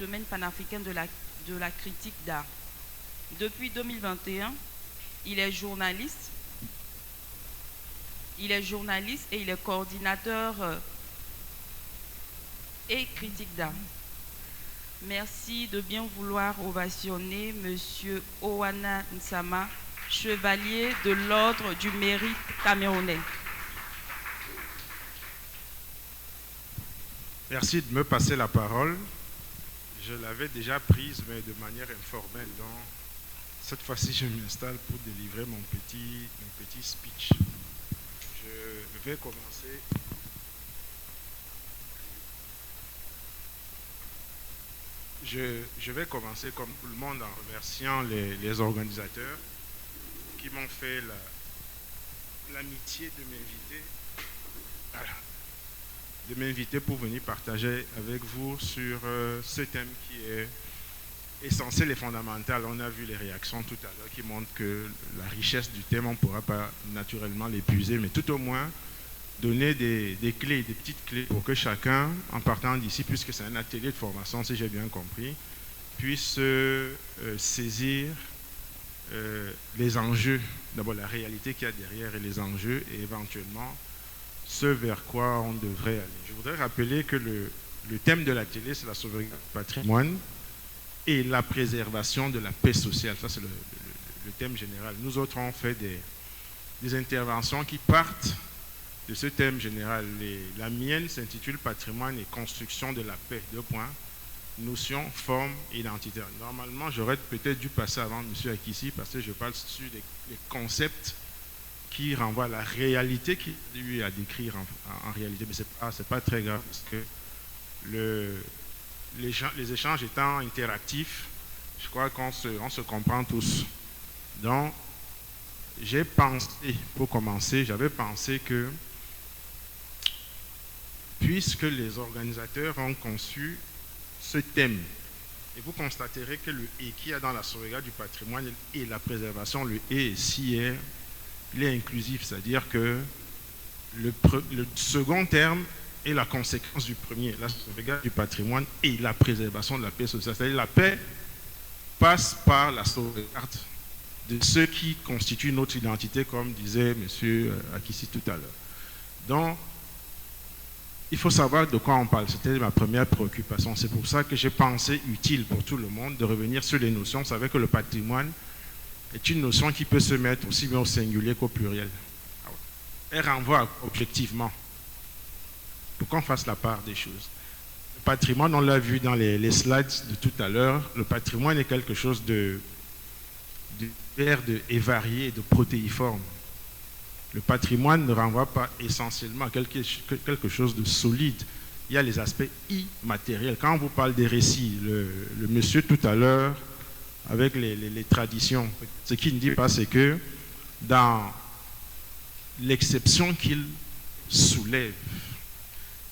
Semaine panafricaine de la critique d'art. Depuis 2021, il est journaliste et il est coordinateur et critique d'art. Merci de bien vouloir ovationner M. Owana Nsama, chevalier de l'Ordre du Mérite camerounais. Merci de me passer la parole. Je l'avais déjà prise, mais de manière informelle. Donc, cette fois-ci, je m'installe pour délivrer mon petit speech. Je vais commencer. Je vais commencer comme tout le monde en remerciant les organisateurs qui m'ont fait l'amitié de m'inviter pour venir partager avec vous sur ce thème qui est essentiel et fondamental. On a vu les réactions tout à l'heure qui montrent que la richesse du thème, on ne pourra pas naturellement l'épuiser, mais tout au moins donner des clés, des petites clés pour que chacun, en partant d'ici, puisque c'est un atelier de formation, si j'ai bien compris, puisse saisir les enjeux, d'abord la réalité qu'il y a derrière et les enjeux, et éventuellement ce vers quoi on devrait aller. Je voudrais rappeler que le thème de l'atelier, c'est la sauvegarde du patrimoine et la préservation de la paix sociale. Ça, c'est le thème général. Nous autres, on fait des interventions qui partent de ce thème général. La mienne s'intitule Patrimoine et construction de la paix. 2 points. Notion, forme, identitaire. Normalement, j'aurais peut-être dû passer avant M. Akissi parce que je parle sur les concepts qui renvoient à la réalité qu'il a eu à décrire en réalité. Mais ce n'est pas très grave parce que les échanges étant interactifs, je crois qu'on se comprend tous. Donc, j'ai pensé, pour commencer, j'avais pensé que puisque les organisateurs ont conçu ce thème, et vous constaterez que le « et » qu'il y a dans la sauvegarde du patrimoine et la préservation, le « et » si il est inclusif, c'est-à-dire que le second terme est la conséquence du premier, la sauvegarde du patrimoine et la préservation de la paix sociale. C'est-à-dire la paix passe par la sauvegarde de ceux qui constituent notre identité, comme disait M. Akissi tout à l'heure. Donc, il faut savoir de quoi on parle. C'était ma première préoccupation. C'est pour ça que j'ai pensé utile pour tout le monde de revenir sur les notions. Vous savez que le patrimoine est une notion qui peut se mettre aussi bien au singulier qu'au pluriel. Elle renvoie objectivement pour qu'on fasse la part des choses. Le patrimoine, on l'a vu dans les slides de tout à l'heure, le patrimoine est quelque chose de varié et de protéiforme. Le patrimoine ne renvoie pas essentiellement à quelque chose de solide. Il y a les aspects immatériels. Quand on vous parle des récits, le monsieur tout à l'heure, avec les traditions, ce qu'il ne dit pas, c'est que dans l'exception qu'il soulève,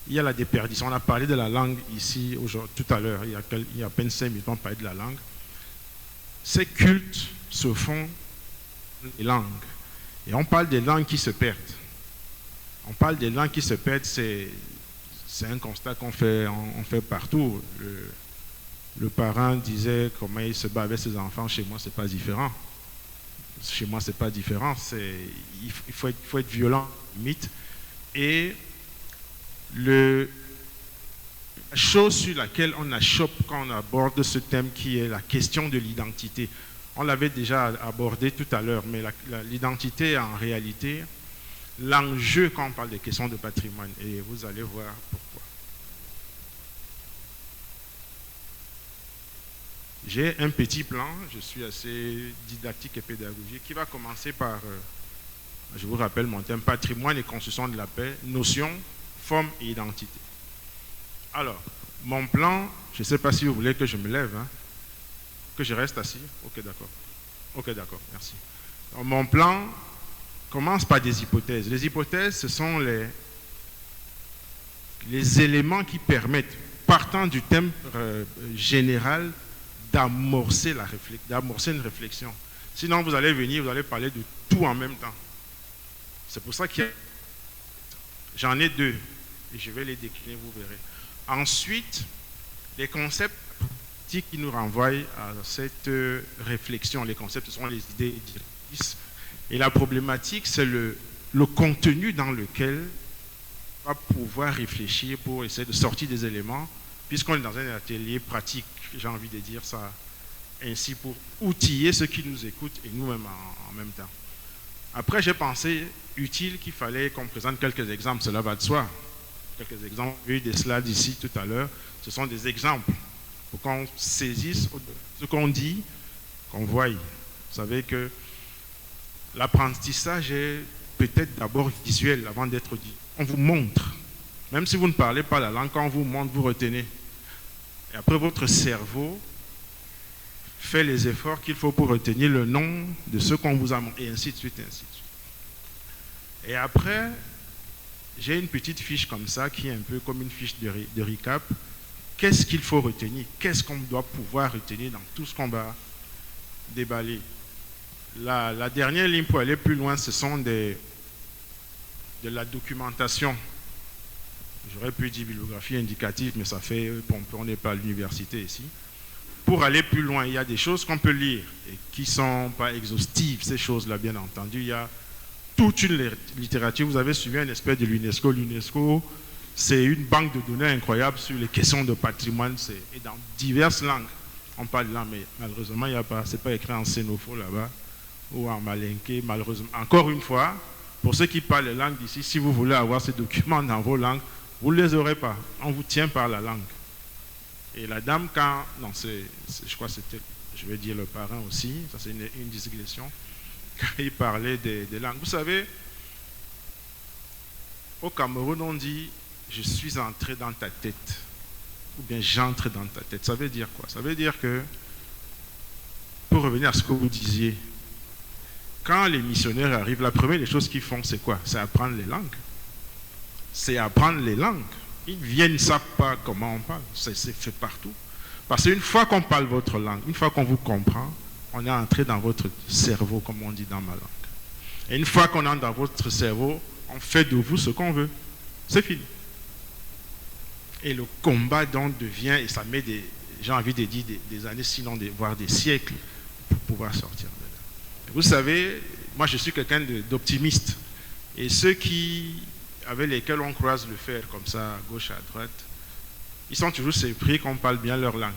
il y a la déperdition. On a parlé de la langue ici tout à l'heure, il y a à peine 5 minutes, on parlait de la langue. Ces cultes se font des langues. Et on parle des langues qui se perdent. On parle des langues qui se perdent, c'est un constat qu'on fait, on fait partout. Le parent disait comment il se bat avec ses enfants. Chez moi, c'est pas différent. Chez moi, c'est pas différent. Il faut être violent, limite. Et la chose sur laquelle on achoppe quand on aborde ce thème qui est la question de l'identité. On l'avait déjà abordé tout à l'heure, mais l'identité en réalité, l'enjeu quand on parle des questions de patrimoine, et vous allez voir pourquoi. J'ai un petit plan, je suis assez didactique et pédagogique, qui va commencer par, je vous rappelle mon thème, patrimoine et construction de la paix, notion, forme et identité. Alors, mon plan, je ne sais pas si vous voulez que je me lève, hein, que je reste assis. Ok, d'accord. Ok, d'accord, merci. Donc, mon plan commence par des hypothèses. Les hypothèses, ce sont les éléments qui permettent, partant du thème général, d'amorcer une réflexion. Sinon, vous allez venir, vous allez parler de tout en même temps. C'est pour ça que j'en ai 2 et je vais les décliner, vous verrez. Ensuite, les concepts problématiques qui nous renvoient à cette réflexion. Les concepts, ce sont les idées directrices. Et la problématique, c'est le contenu dans lequel on va pouvoir réfléchir pour essayer de sortir des éléments, puisqu'on est dans un atelier pratique, j'ai envie de dire ça ainsi, pour outiller ceux qui nous écoutent et nous-mêmes en même temps. Après, j'ai pensé utile qu'il fallait qu'on présente quelques exemples, cela va de soi. Quelques exemples, il y a eu des slides ici tout à l'heure, ce sont des exemples pour qu'on saisisse ce qu'on dit, qu'on voie. Vous savez que l'apprentissage est peut-être d'abord visuel avant d'être dit. On vous montre, même si vous ne parlez pas la langue, quand on vous montre, vous retenez. Et après, votre cerveau fait les efforts qu'il faut pour retenir le nom de ce qu'on vous a montré, et ainsi de suite, et ainsi de suite. Et après, j'ai une petite fiche comme ça, qui est un peu comme une fiche de recap. Qu'est-ce qu'il faut retenir? Qu'est-ce qu'on doit pouvoir retenir dans tout ce qu'on va déballer? La dernière ligne pour aller plus loin, ce sont de la documentation. J'aurais pu dire bibliographie indicative, mais ça fait pompeux, on n'est pas à l'université ici. Pour aller plus loin, il y a des choses qu'on peut lire et qui ne sont pas exhaustives, ces choses-là, bien entendu. Il y a toute une littérature. Vous avez suivi un expert de l'UNESCO. L'UNESCO, c'est une banque de données incroyable sur les questions de patrimoine. Et dans diverses langues. On parle là, mais malheureusement, il n'y a pas. C'est pas écrit en sénofo là-bas ou en malinké, malheureusement. Encore une fois, pour ceux qui parlent les langues d'ici, si vous voulez avoir ces documents dans vos langues, vous ne les aurez pas. On vous tient par la langue. Et la dame, quand... Non, je crois que c'était, je vais dire le parrain aussi, ça c'est une digression, quand il parlait des langues. Vous savez, au Cameroun, on dit « je suis entré dans ta tête » ou bien « j'entre dans ta tête ». Ça veut dire quoi? Ça veut dire que, pour revenir à ce que vous disiez, quand les missionnaires arrivent, la première des choses qu'ils font, c'est quoi? C'est apprendre les langues. C'est apprendre les langues. Ils viennent, ils ne savent pas comment on parle. C'est fait partout. Parce qu'une fois qu'on parle votre langue, une fois qu'on vous comprend, on est entré dans votre cerveau, comme on dit dans ma langue. Et une fois qu'on entre dans votre cerveau, on fait de vous ce qu'on veut. C'est fini. Et le combat donc devient, et ça met j'ai envie de dire des années, sinon voire des siècles, pour pouvoir sortir de là. Et vous savez, moi je suis quelqu'un d'optimiste. Et ceux avec lesquels on croise le fer comme ça, à gauche, à droite, ils sont toujours surpris qu'on parle bien leur langue.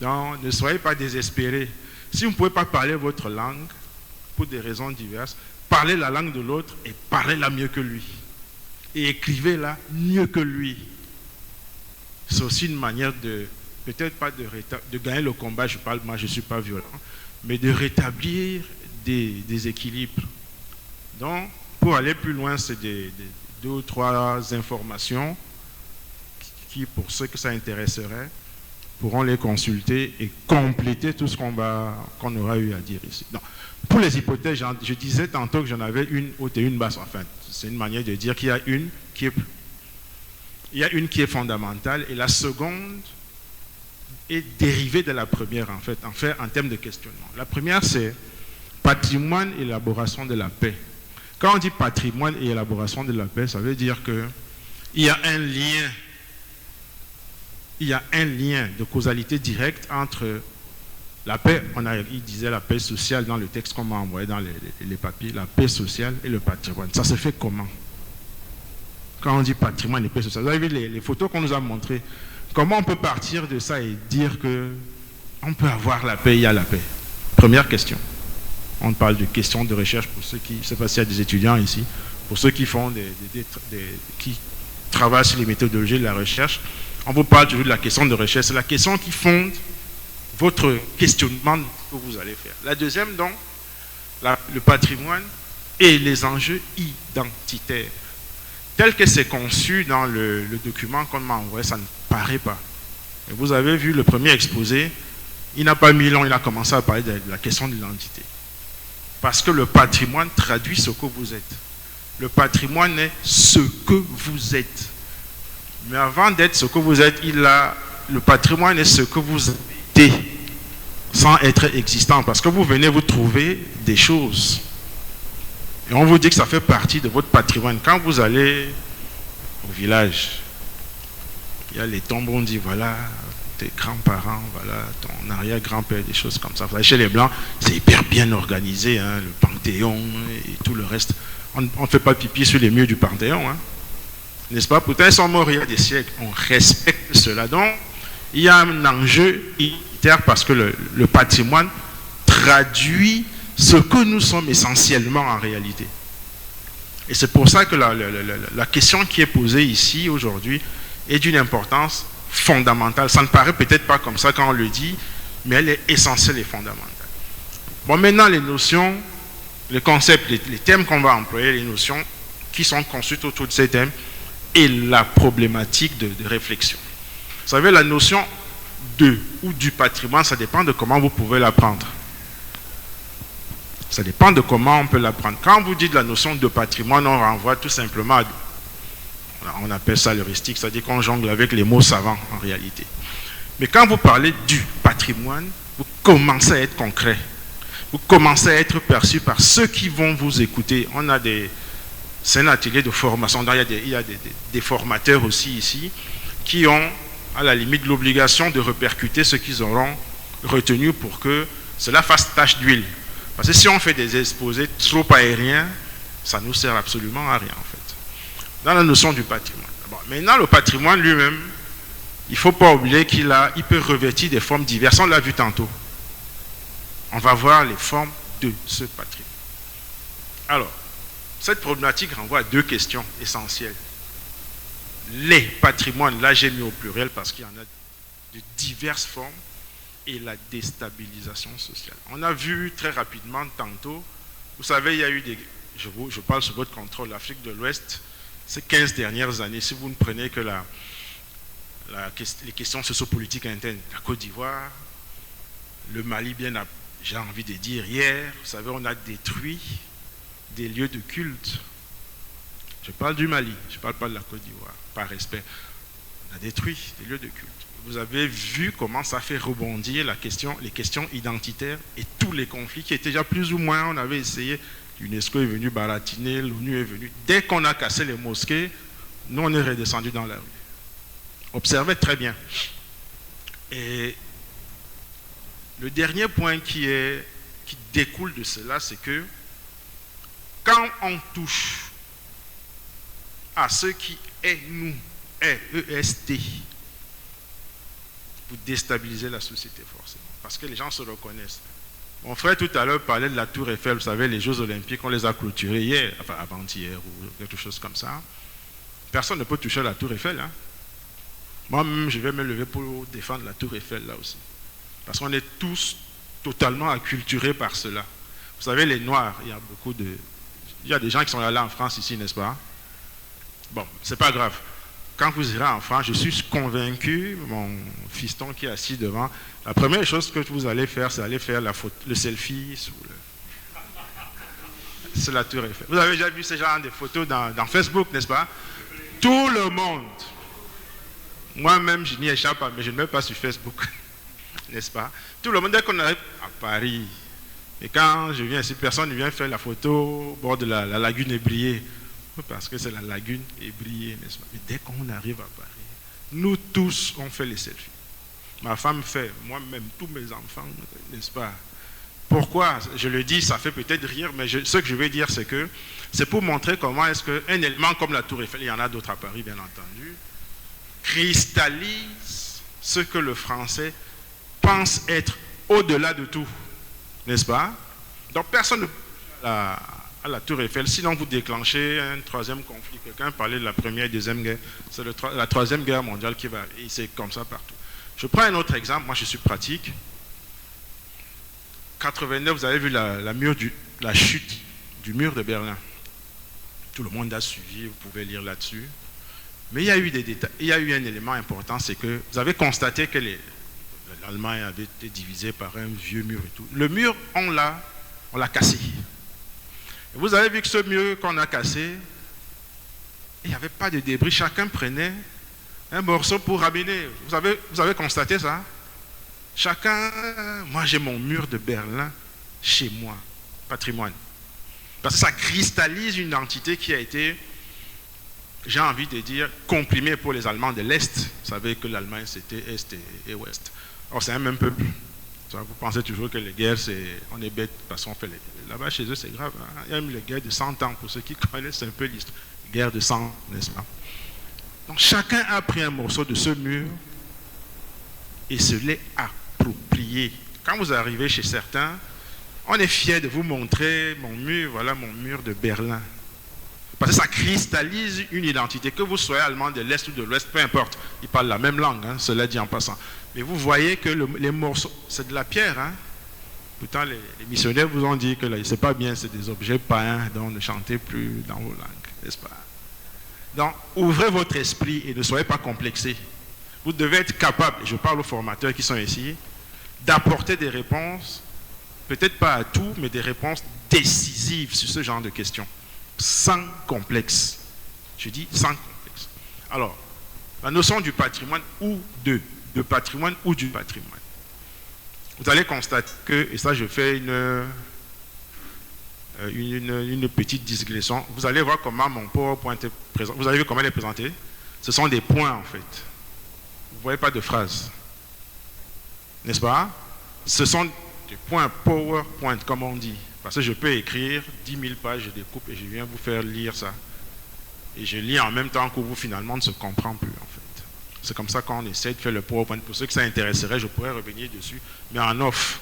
Donc, ne soyez pas désespérés. Si vous ne pouvez pas parler votre langue, pour des raisons diverses, parlez la langue de l'autre et parlez-la mieux que lui. Et écrivez-la mieux que lui. C'est aussi une manière peut-être pas de gagner le combat, moi je ne suis pas violent, mais de rétablir des équilibres. Donc, pour aller plus loin, c'est deux ou trois informations qui, pour ceux que ça intéresserait, pourront les consulter et compléter tout ce qu'on aura eu à dire ici. Donc, pour les hypothèses, je disais tantôt que j'en avais une haute et une basse. Enfin, c'est une manière de dire qu'il y a une qui est fondamentale et la seconde est dérivée de la première, en fait, en termes de questionnement. La première, c'est patrimoine et élaboration de la paix. Quand on dit patrimoine et élaboration de la paix, ça veut dire qu'il y a un lien de causalité directe entre la paix, il disait la paix sociale dans le texte qu'on m'a envoyé dans les papiers, la paix sociale et le patrimoine. Ça se fait comment? Quand on dit patrimoine et paix sociale, vous avez vu les photos qu'on nous a montrées. Comment on peut partir de ça et dire qu'on peut avoir la paix, il y a la paix? Première question. On parle de questions de recherche pour ceux qui, je ne sais pas s'il y a des étudiants ici, pour ceux qui font qui travaillent sur les méthodologies de la recherche. On vous parle toujours de la question de recherche. C'est la question qui fonde votre questionnement que vous allez faire. La deuxième, donc, le patrimoine et les enjeux identitaires. Tel que c'est conçu dans le document qu'on m'a envoyé, ça ne paraît pas. Et vous avez vu le premier exposé, il n'a pas mis long, il a commencé à parler de la question de l'identité. Parce que le patrimoine traduit ce que vous êtes. Le patrimoine est ce que vous êtes. Mais avant d'être ce que vous êtes, le patrimoine est ce que vous êtes sans être existant. Parce que vous venez vous trouver des choses. Et on vous dit que ça fait partie de votre patrimoine. Quand vous allez au village, il y a les tombeaux, on dit voilà, tes grands-parents, voilà, ton arrière-grand-père, des choses comme ça. Vous savez, chez les Blancs, c'est hyper bien organisé, hein, le Panthéon et tout le reste. On ne fait pas pipi sur les murs du Panthéon, hein, n'est-ce pas? Pourtant, ils sont morts il y a des siècles. On respecte cela. Donc, il y a un enjeu identitaire parce que le patrimoine traduit ce que nous sommes essentiellement en réalité. Et c'est pour ça que la question qui est posée ici aujourd'hui est d'une importance fondamentale. Ça ne paraît peut-être pas comme ça quand on le dit, mais elle est essentielle et fondamentale. Bon, maintenant, les notions, les concepts, les thèmes qu'on va employer, les notions qui sont construites autour de ces thèmes et la problématique de réflexion. Vous savez, la notion de ou du patrimoine, ça dépend de comment vous pouvez l'apprendre. Ça dépend de comment on peut l'apprendre. Quand vous dites la notion de patrimoine, on renvoie tout simplement à... On appelle ça l'heuristique, c'est-à-dire qu'on jongle avec les mots savants en réalité. Mais quand vous parlez du patrimoine, vous commencez à être concret. Vous commencez à être perçu par ceux qui vont vous écouter. C'est un atelier de formation. Il y a des formateurs aussi ici qui ont à la limite l'obligation de répercuter ce qu'ils auront retenu pour que cela fasse tache d'huile. Parce que si on fait des exposés trop aériens, ça ne nous sert absolument à rien en fait. Dans la notion du patrimoine. Bon, maintenant, le patrimoine lui-même, il ne faut pas oublier qu'il peut revêtir des formes diverses. On l'a vu tantôt. On va voir les formes de ce patrimoine. Alors, cette problématique renvoie à deux questions essentielles. Les patrimoines, là j'ai mis au pluriel parce qu'il y en a de diverses formes, et la déstabilisation sociale. On a vu très rapidement tantôt, vous savez, il y a eu des... Je parle sous votre contrôle, l'Afrique de l'Ouest, ces 15 dernières années, si vous ne prenez que les questions sociopolitiques internes, la Côte d'Ivoire, le Mali, j'ai envie de dire hier, vous savez, on a détruit des lieux de culte. Je parle du Mali, je ne parle pas de la Côte d'Ivoire, par respect. On a détruit des lieux de culte. Vous avez vu comment ça fait rebondir les questions identitaires et tous les conflits qui étaient déjà plus ou moins, on avait essayé, l'UNESCO est venu baratiner, l'ONU est venue. Dès qu'on a cassé les mosquées, nous on est redescendu dans la rue. Observez très bien. Et le dernier point qui découle de cela, c'est que quand on touche à ce qui est nous, EST, vous déstabilisez la société forcément, parce que les gens se reconnaissent. Mon frère tout à l'heure parlait de la Tour Eiffel, vous savez, les Jeux Olympiques, on les a clôturés hier, enfin avant-hier ou quelque chose comme ça. Personne ne peut toucher la Tour Eiffel. Hein. Moi-même, je vais me lever pour défendre la Tour Eiffel là aussi. Parce qu'on est tous totalement acculturés par cela. Vous savez, les Noirs, il y a des gens qui sont allés en France ici, n'est-ce pas? Bon, c'est pas grave. Quand vous irez en France, je suis convaincu, mon fiston qui est assis devant, la première chose que vous allez faire, c'est aller faire le selfie sur la Tour Eiffel. Vous avez déjà vu ce genre de photos dans Facebook, n'est-ce pas? Tout le monde. Moi-même, je n'y échappe pas, mais je ne mets pas sur Facebook, n'est-ce pas? Tout le monde, dès qu'on arrive à Paris, et quand je viens ici, personne ne vient faire la photo au bord de la lagune ébriée. Parce que c'est la lagune ébriée, n'est-ce pas? Mais dès qu'on arrive à Paris, nous tous, on fait les selfies. Ma femme fait, moi-même, tous mes enfants, n'est-ce pas? Pourquoi? Je le dis, ça fait peut-être rire, mais ce que je veux dire, c'est que c'est pour montrer comment est-ce qu'un élément comme la Tour Eiffel, il y en a d'autres à Paris, bien entendu, cristallise ce que le français pense être au-delà de tout, n'est-ce pas? Donc personne ne peut à la Tour Eiffel, sinon vous déclenchez un troisième conflit. Quelqu'un parlait de la première et deuxième guerre, c'est la troisième guerre mondiale qui va, et c'est comme ça partout. Je prends un autre exemple, moi je suis pratique. 89, vous avez vu la chute du mur de Berlin. Tout le monde a suivi, vous pouvez lire là-dessus. Mais il y a eu des détails, il y a eu un élément important, c'est que vous avez constaté que l'Allemagne avait été divisée par un vieux mur et tout. Le mur, on l'a cassé. Et vous avez vu que ce mur qu'on a cassé, il n'y avait pas de débris, chacun prenait un morceau pour ramener. Vous avez constaté ça? Chacun, moi j'ai mon mur de Berlin chez moi, patrimoine. Parce que ça cristallise une identité qui a été j'ai envie de dire, comprimé pour les Allemands de l'Est. Vous savez que l'Allemagne, c'était Est et Ouest. Or, c'est un même peuple. Vous pensez toujours que les guerres, on est bête parce qu'on fait les... Là-bas, chez eux, c'est grave. Hein? Il y a même les guerres de 100 ans, pour ceux qui connaissent un peu l'histoire. Guerre de 100, n'est-ce pas? Donc, chacun a pris un morceau de ce mur et se l'est approprié. Quand vous arrivez chez certains, on est fier de vous montrer mon mur, voilà mon mur de Berlin. Parce que ça cristallise une identité. Que vous soyez allemand de l'Est ou de l'Ouest, peu importe. Ils parlent la même langue, hein, cela dit en passant. Mais vous voyez que les morceaux, c'est de la pierre. Hein. Pourtant, les missionnaires vous ont dit que c'est pas bien, c'est des objets païens, donc ne chantez plus dans vos langues, n'est-ce pas? Donc, ouvrez votre esprit et ne soyez pas complexés. Vous devez être capable, et je parle aux formateurs qui sont ici, d'apporter des réponses, peut-être pas à tout, mais des réponses décisives sur ce genre de questions, sans complexe. Je dis sans complexe. Alors, la notion du patrimoine ou de patrimoine ou du patrimoine. Vous allez constater que, et ça je fais une petite digression, vous allez voir comment mon PowerPoint est présent. Vous avez vu comment il est présenté? Ce sont des points en fait. Vous ne voyez pas de phrases. N'est-ce pas? Ce sont des points PowerPoint, comme on dit. Parce que je peux écrire 10 000 pages, je découpe et je viens vous faire lire ça. Et je lis en même temps que vous, finalement, ne se comprend plus, en fait. C'est comme ça qu'on essaie de faire le PowerPoint. Pour ceux que ça intéresserait, je pourrais revenir dessus, mais en off.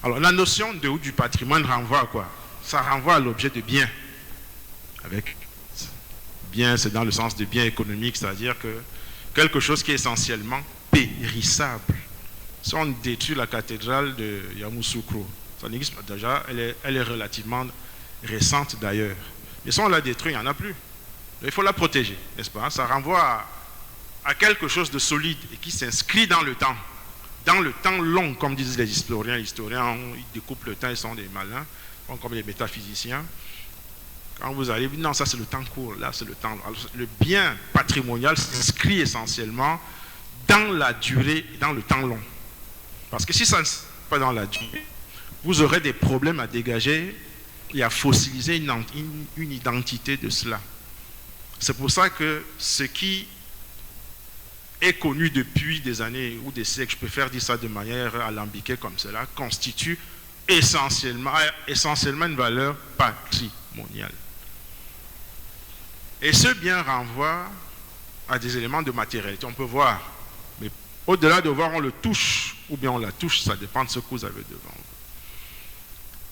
Alors, la notion de ou du patrimoine renvoie à quoi? Ça renvoie à l'objet de bien. Avec bien, c'est dans le sens de bien économique, c'est-à-dire que quelque chose qui est essentiellement périssable. Si on détruit la cathédrale de Yamoussoukro, ça n'existe pas déjà, elle est relativement récente d'ailleurs. Mais si on la détruit, il n'y en a plus. Il faut la protéger, n'est-ce pas? Ça renvoie à quelque chose de solide et qui s'inscrit dans le temps. Dans le temps long, comme disent les historiens. Les historiens, ils découpent le temps, ils sont des malins, comme les métaphysiciens. Quand vous allez, non, ça c'est le temps court, là c'est le temps long. Alors, le bien patrimonial s'inscrit essentiellement dans la durée et dans le temps long. Parce que si ça ne s'inscrit pas dans la durée, vous aurez des problèmes à dégager et à fossiliser une identité de cela. C'est pour ça que ce qui est connu depuis des années ou des siècles, je préfère dire ça de manière alambiquée comme cela, constitue essentiellement une valeur patrimoniale. Et ce bien renvoie à des éléments de matérialité. On peut voir, mais au-delà de voir, on le touche, ou bien on la touche, ça dépend de ce que vous avez devant vous.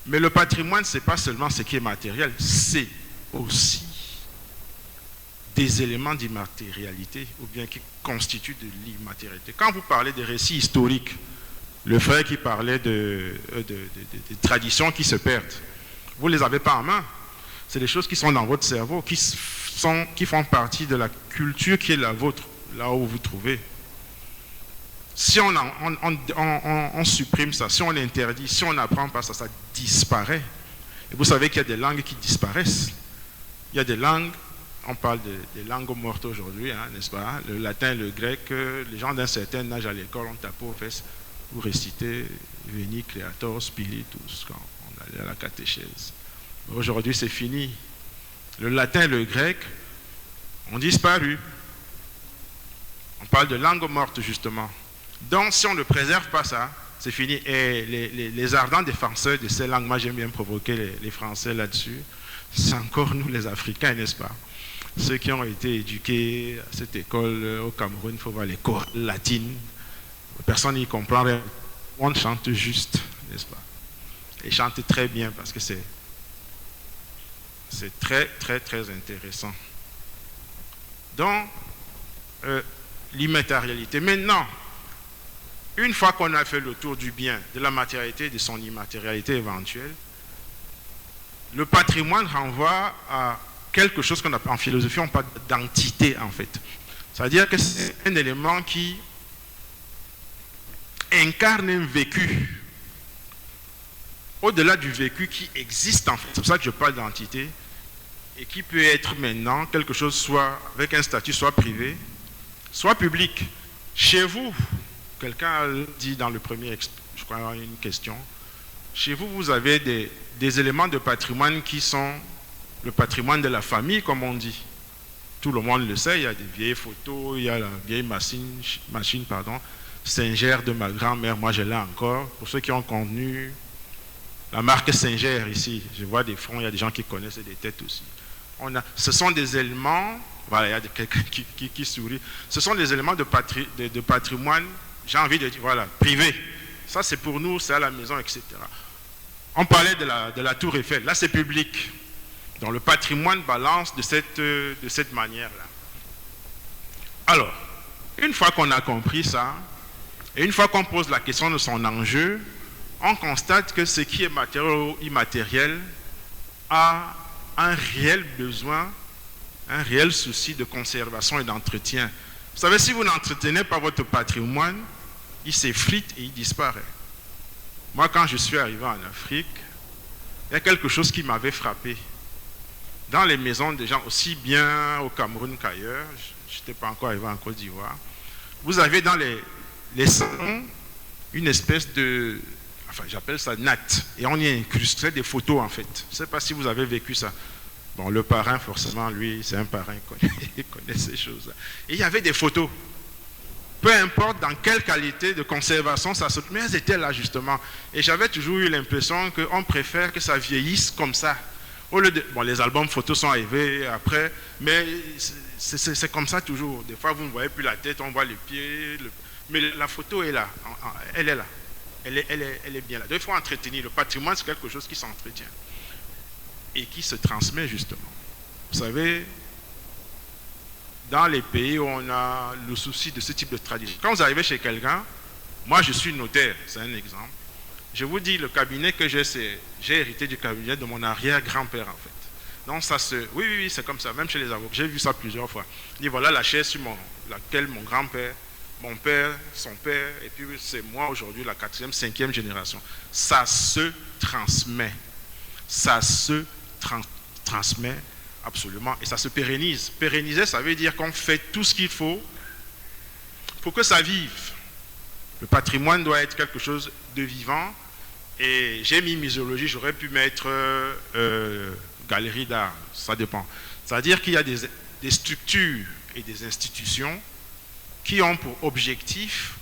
Mais le patrimoine, ce n'est pas seulement ce qui est matériel, c'est aussi des éléments d'immatérialité, ou bien qui constituent de l'immatérialité. Quand vous parlez des récits historiques, le frère qui parlait de traditions qui se perdent, vous ne les avez pas en main. C'est des choses qui sont dans votre cerveau, qui font partie de la culture qui est la vôtre, là où vous vous trouvez. Si on supprime ça, si on l'interdit, si on n'apprend pas ça, ça disparaît. Et vous savez qu'il y a des langues qui disparaissent. Il y a des langues, on parle des langues mortes aujourd'hui, hein, n'est-ce pas? Le latin, le grec, les gens d'un certain âge à l'école ont tapé aux fesses pour réciter Veni Creator Spiritus quand on allait à la catéchèse. Aujourd'hui, c'est fini. Le latin, le grec ont disparu. On parle de langue morte, justement. Donc, si on ne préserve pas ça, c'est fini. Et les ardents défenseurs de ces langues, moi j'aime bien provoquer les Français là-dessus, c'est encore nous les Africains, n'est-ce pas? Ceux qui ont été éduqués à cette école au Cameroun, il faut voir l'école latine. Personne n'y comprend rien. On chante juste, n'est-ce pas? Et chante très bien parce que c'est très, très, très intéressant. Donc, l'immatérialité. Maintenant, une fois qu'on a fait le tour du bien, de la matérialité et de son immatérialité éventuelle, le patrimoine renvoie à quelque chose qu'on appelle en philosophie, on parle d'entité en fait. C'est-à-dire que c'est un élément qui incarne un vécu, au-delà du vécu qui existe en fait. C'est pour ça que je parle d'entité, et qui peut être maintenant quelque chose soit avec un statut soit privé, soit public. Chez vous, quelqu'un a dit dans le premier, je crois, une question, chez vous, vous avez des éléments de patrimoine qui sont le patrimoine de la famille, comme on dit. tout le monde le sait, il y a des vieilles photos, il y a la vieille machine Singer de ma grand-mère, moi je l'ai encore. Pour ceux qui ont connu la marque Singer ici, je vois des fronts, il y a des gens qui connaissent et des têtes aussi. Ce sont des éléments, voilà, il y a quelqu'un qui sourit, ce sont des éléments de patrimoine, j'ai envie de dire, voilà, privé. Ça c'est pour nous, c'est à la maison, etc. On parlait de la tour Eiffel, là c'est public. Donc le patrimoine balance de cette manière-là. Alors, une fois qu'on a compris ça, et une fois qu'on pose la question de son enjeu, on constate que ce qui est matériel ou immatériel a un réel besoin, un réel souci de conservation et d'entretien. Vous savez, si vous n'entretenez pas votre patrimoine, il s'effrite et il disparaît. Moi, quand je suis arrivé en Afrique, il y a quelque chose qui m'avait frappé. Dans les maisons des gens, aussi bien au Cameroun qu'ailleurs, je n'étais pas encore arrivé en Côte d'Ivoire, vous avez dans les salons une espèce de, enfin j'appelle ça natte, et on y incrustait des photos en fait. Je ne sais pas si vous avez vécu ça. Bon, le parrain, forcément, lui, c'est un parrain, il connaît ces choses-là. Et il y avait des photos. Peu importe dans quelle qualité de conservation ça se... Mais elles étaient là justement. Et j'avais toujours eu l'impression qu'on préfère que ça vieillisse comme ça. Au lieu de... Bon, les albums photos sont arrivés après, mais c'est comme ça toujours. Des fois, vous ne voyez plus la tête, on voit les pieds. Mais la photo est là. Elle est là. Elle est bien là. Donc, il faut entretenir. Le patrimoine, c'est quelque chose qui s'entretient. Et qui se transmet justement. Vous savez, dans les pays où on a le souci de ce type de tradition, quand vous arrivez chez quelqu'un, moi je suis notaire, c'est un exemple, je vous dis, le cabinet que j'ai hérité du cabinet de mon arrière-grand-père en fait. Donc ça se... Oui, c'est comme ça, même chez les avocats, j'ai vu ça plusieurs fois. Il dit voilà la chaise sur laquelle mon grand-père, mon père, son père, et puis c'est moi aujourd'hui, la 4e, 5e génération. Ça se transmet. Ça se transmet absolument et ça se pérennise. Pérenniser, ça veut dire qu'on fait tout ce qu'il faut pour que ça vive. Le patrimoine doit être quelque chose de vivant et j'ai mis muséologie, j'aurais pu mettre galerie d'art, ça dépend. C'est-à-dire qu'il y a des structures et des institutions qui ont pour objectif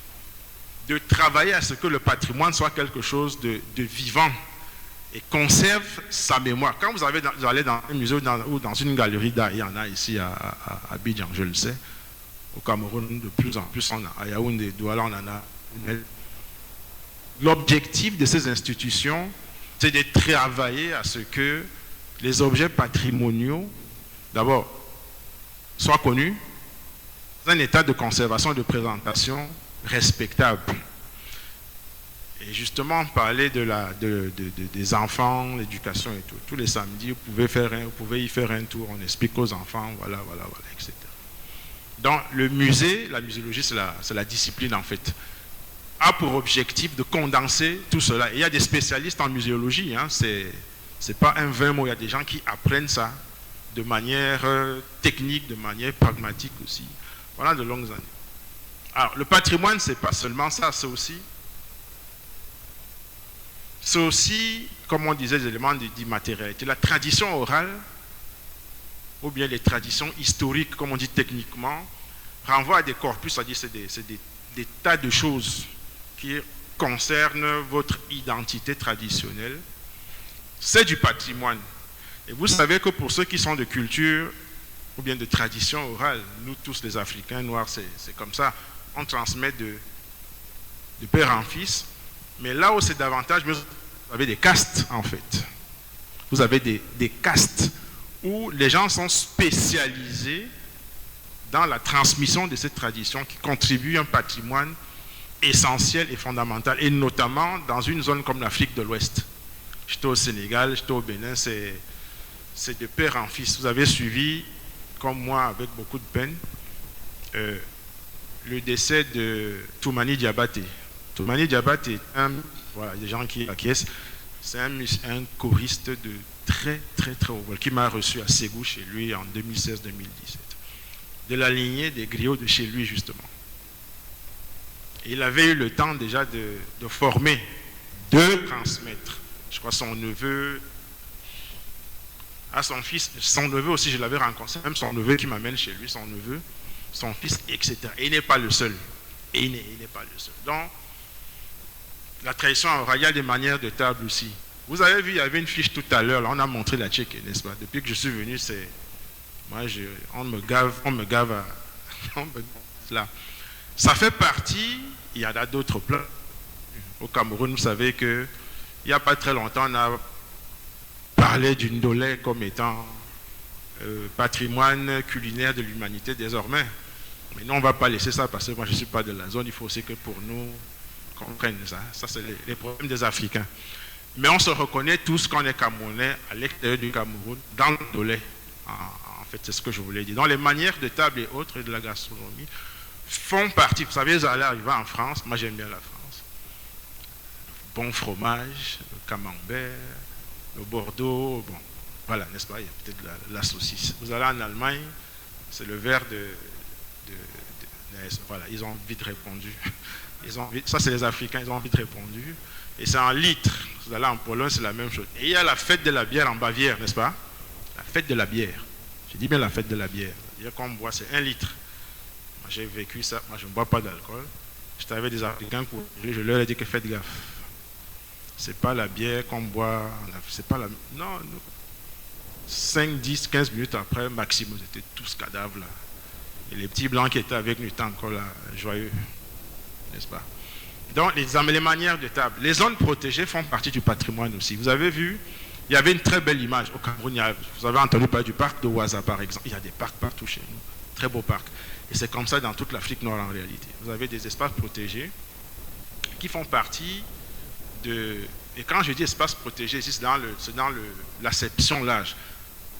de travailler à ce que le patrimoine soit quelque chose de vivant et conserve sa mémoire. Quand vous allez dans un musée ou dans une galerie d'art, il y en a ici à Abidjan, je le sais, au Cameroun de plus en plus, à Yaoundé, Douala, on en a. L'objectif de ces institutions, c'est de travailler à ce que les objets patrimoniaux, d'abord, soient connus, dans un état de conservation et de présentation respectable. Et justement, parler des enfants, l'éducation et tout. Tous les samedis, vous pouvez y faire un tour, on explique aux enfants, voilà, etc. Donc, le musée, la muséologie, c'est la discipline en fait, a pour objectif de condenser tout cela. Et il y a des spécialistes en muséologie, hein, c'est pas un vain mot, il y a des gens qui apprennent ça de manière technique, de manière pragmatique aussi. Voilà de longues années. Alors, le patrimoine, c'est pas seulement ça, c'est aussi, comme on disait, des éléments d'immatérialité. La tradition orale, ou bien les traditions historiques, comme on dit techniquement, renvoient à des corpus, c'est-à-dire c'est des tas de choses qui concernent votre identité traditionnelle. C'est du patrimoine. Et vous savez que pour ceux qui sont de culture, ou bien de tradition orale, nous tous les Africains noirs, c'est comme ça, on transmet de père en fils. Mais là où c'est davantage, vous avez des castes en fait. Vous avez des castes où les gens sont spécialisés dans la transmission de cette tradition qui contribue à un patrimoine essentiel et fondamental. Et notamment dans une zone comme l'Afrique de l'Ouest. J'étais au Sénégal, j'étais au Bénin, c'est de père en fils. Vous avez suivi, comme moi, avec beaucoup de peine, le décès de Toumani Diabaté. Toumani Diabaté est voilà, des gens qui acquiescent. C'est un choriste de très haut vol qui m'a reçu à Ségou chez lui en 2016-2017. De la lignée des griots de chez lui, justement. Et il avait eu le temps déjà de former, de transmettre. Je crois son neveu à son fils, son neveu aussi, je l'avais rencontré, même son neveu qui m'amène chez lui, son neveu, son fils, etc. Et il n'est pas le seul. Et il n'est pas le seul. Donc, la tradition orale, il y a des manières de table aussi. Vous avez vu, il y avait une fiche tout à l'heure, là, on a montré la tchèque, n'est-ce pas? Depuis que je suis venu, c'est... Moi, on me gave à... là. Ça fait partie, il y en a d'autres plats. Au Cameroun, vous savez qu'il n'y a pas très longtemps, on a parlé du ndolé comme étant patrimoine culinaire de l'humanité désormais. Mais nous, on ne va pas laisser ça parce que moi, je ne suis pas de la zone. Il faut aussi que pour nous, qu'on prenne ça. Ça, c'est les problèmes des Africains. Mais on se reconnaît tous qu'on est Camerounais à l'extérieur du Cameroun, dans le ndolé. En fait, c'est ce que je voulais dire. Donc, les manières de table et autres de la gastronomie font partie. Vous savez, vous allez arriver en France. Moi, j'aime bien la France. Bon fromage, le camembert, le Bordeaux, bon, voilà, n'est-ce pas? Il y a peut-être la saucisse. Vous allez en Allemagne, c'est le verre voilà, ils ont vite répondu. Ça, c'est les Africains, ils ont vite répondu. Et c'est en litres. Vous allez en Pologne, c'est la même chose. Et il y a la fête de la bière en Bavière, n'est-ce pas? La fête de la bière. Je dis bien la fête de la bière. C'est-à-dire qu'on boit, c'est 1 litre. Moi, j'ai vécu ça. Moi, je ne bois pas d'alcool. J'étais avec des Africains, je leur ai dit que faites gaffe. C'est pas la bière qu'on boit. C'est pas la. Non, 5, 10, 15 minutes après, maximum, ils étaient tous cadavres là. Et les petits blancs qui étaient avec nous étaient encore là, joyeux. N'est-ce pas? Donc, les manières de table. Les zones protégées font partie du patrimoine aussi. Vous avez vu, il y avait une très belle image. Au Cameroun, vous avez entendu parler du parc de Ouaza, par exemple. Il y a des parcs partout chez nous. Très beaux parcs. Et c'est comme ça dans toute l'Afrique noire en réalité. Vous avez des espaces protégés qui font partie de... Et quand je dis espace protégé, c'est dans l'acception large.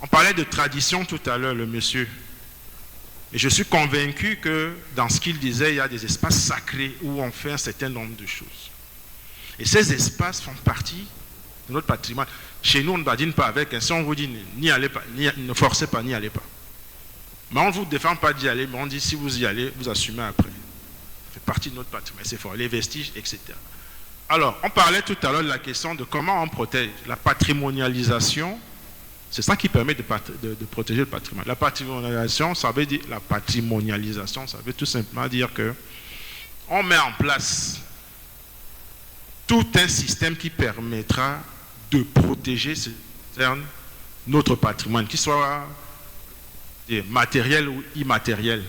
On parlait de tradition tout à l'heure, le monsieur. Et je suis convaincu que dans ce qu'il disait, il y a des espaces sacrés où on fait un certain nombre de choses. Et ces espaces font partie de notre patrimoine. Chez nous, on ne badine pas avec. Si on vous dit n'y allez pas, ne forcez pas, n'y allez pas. Mais on ne vous défend pas d'y aller, mais on dit si vous y allez, vous assumez après. Ça fait partie de notre patrimoine, c'est fort, les vestiges, etc. Alors, on parlait tout à l'heure de la question de comment on protège la patrimonialisation. C'est ça qui permet de protéger le patrimoine. La patrimonialisation, ça veut dire ça veut tout simplement dire que on met en place tout un système qui permettra de protéger notre patrimoine, qu'il soit matériel ou immatériel,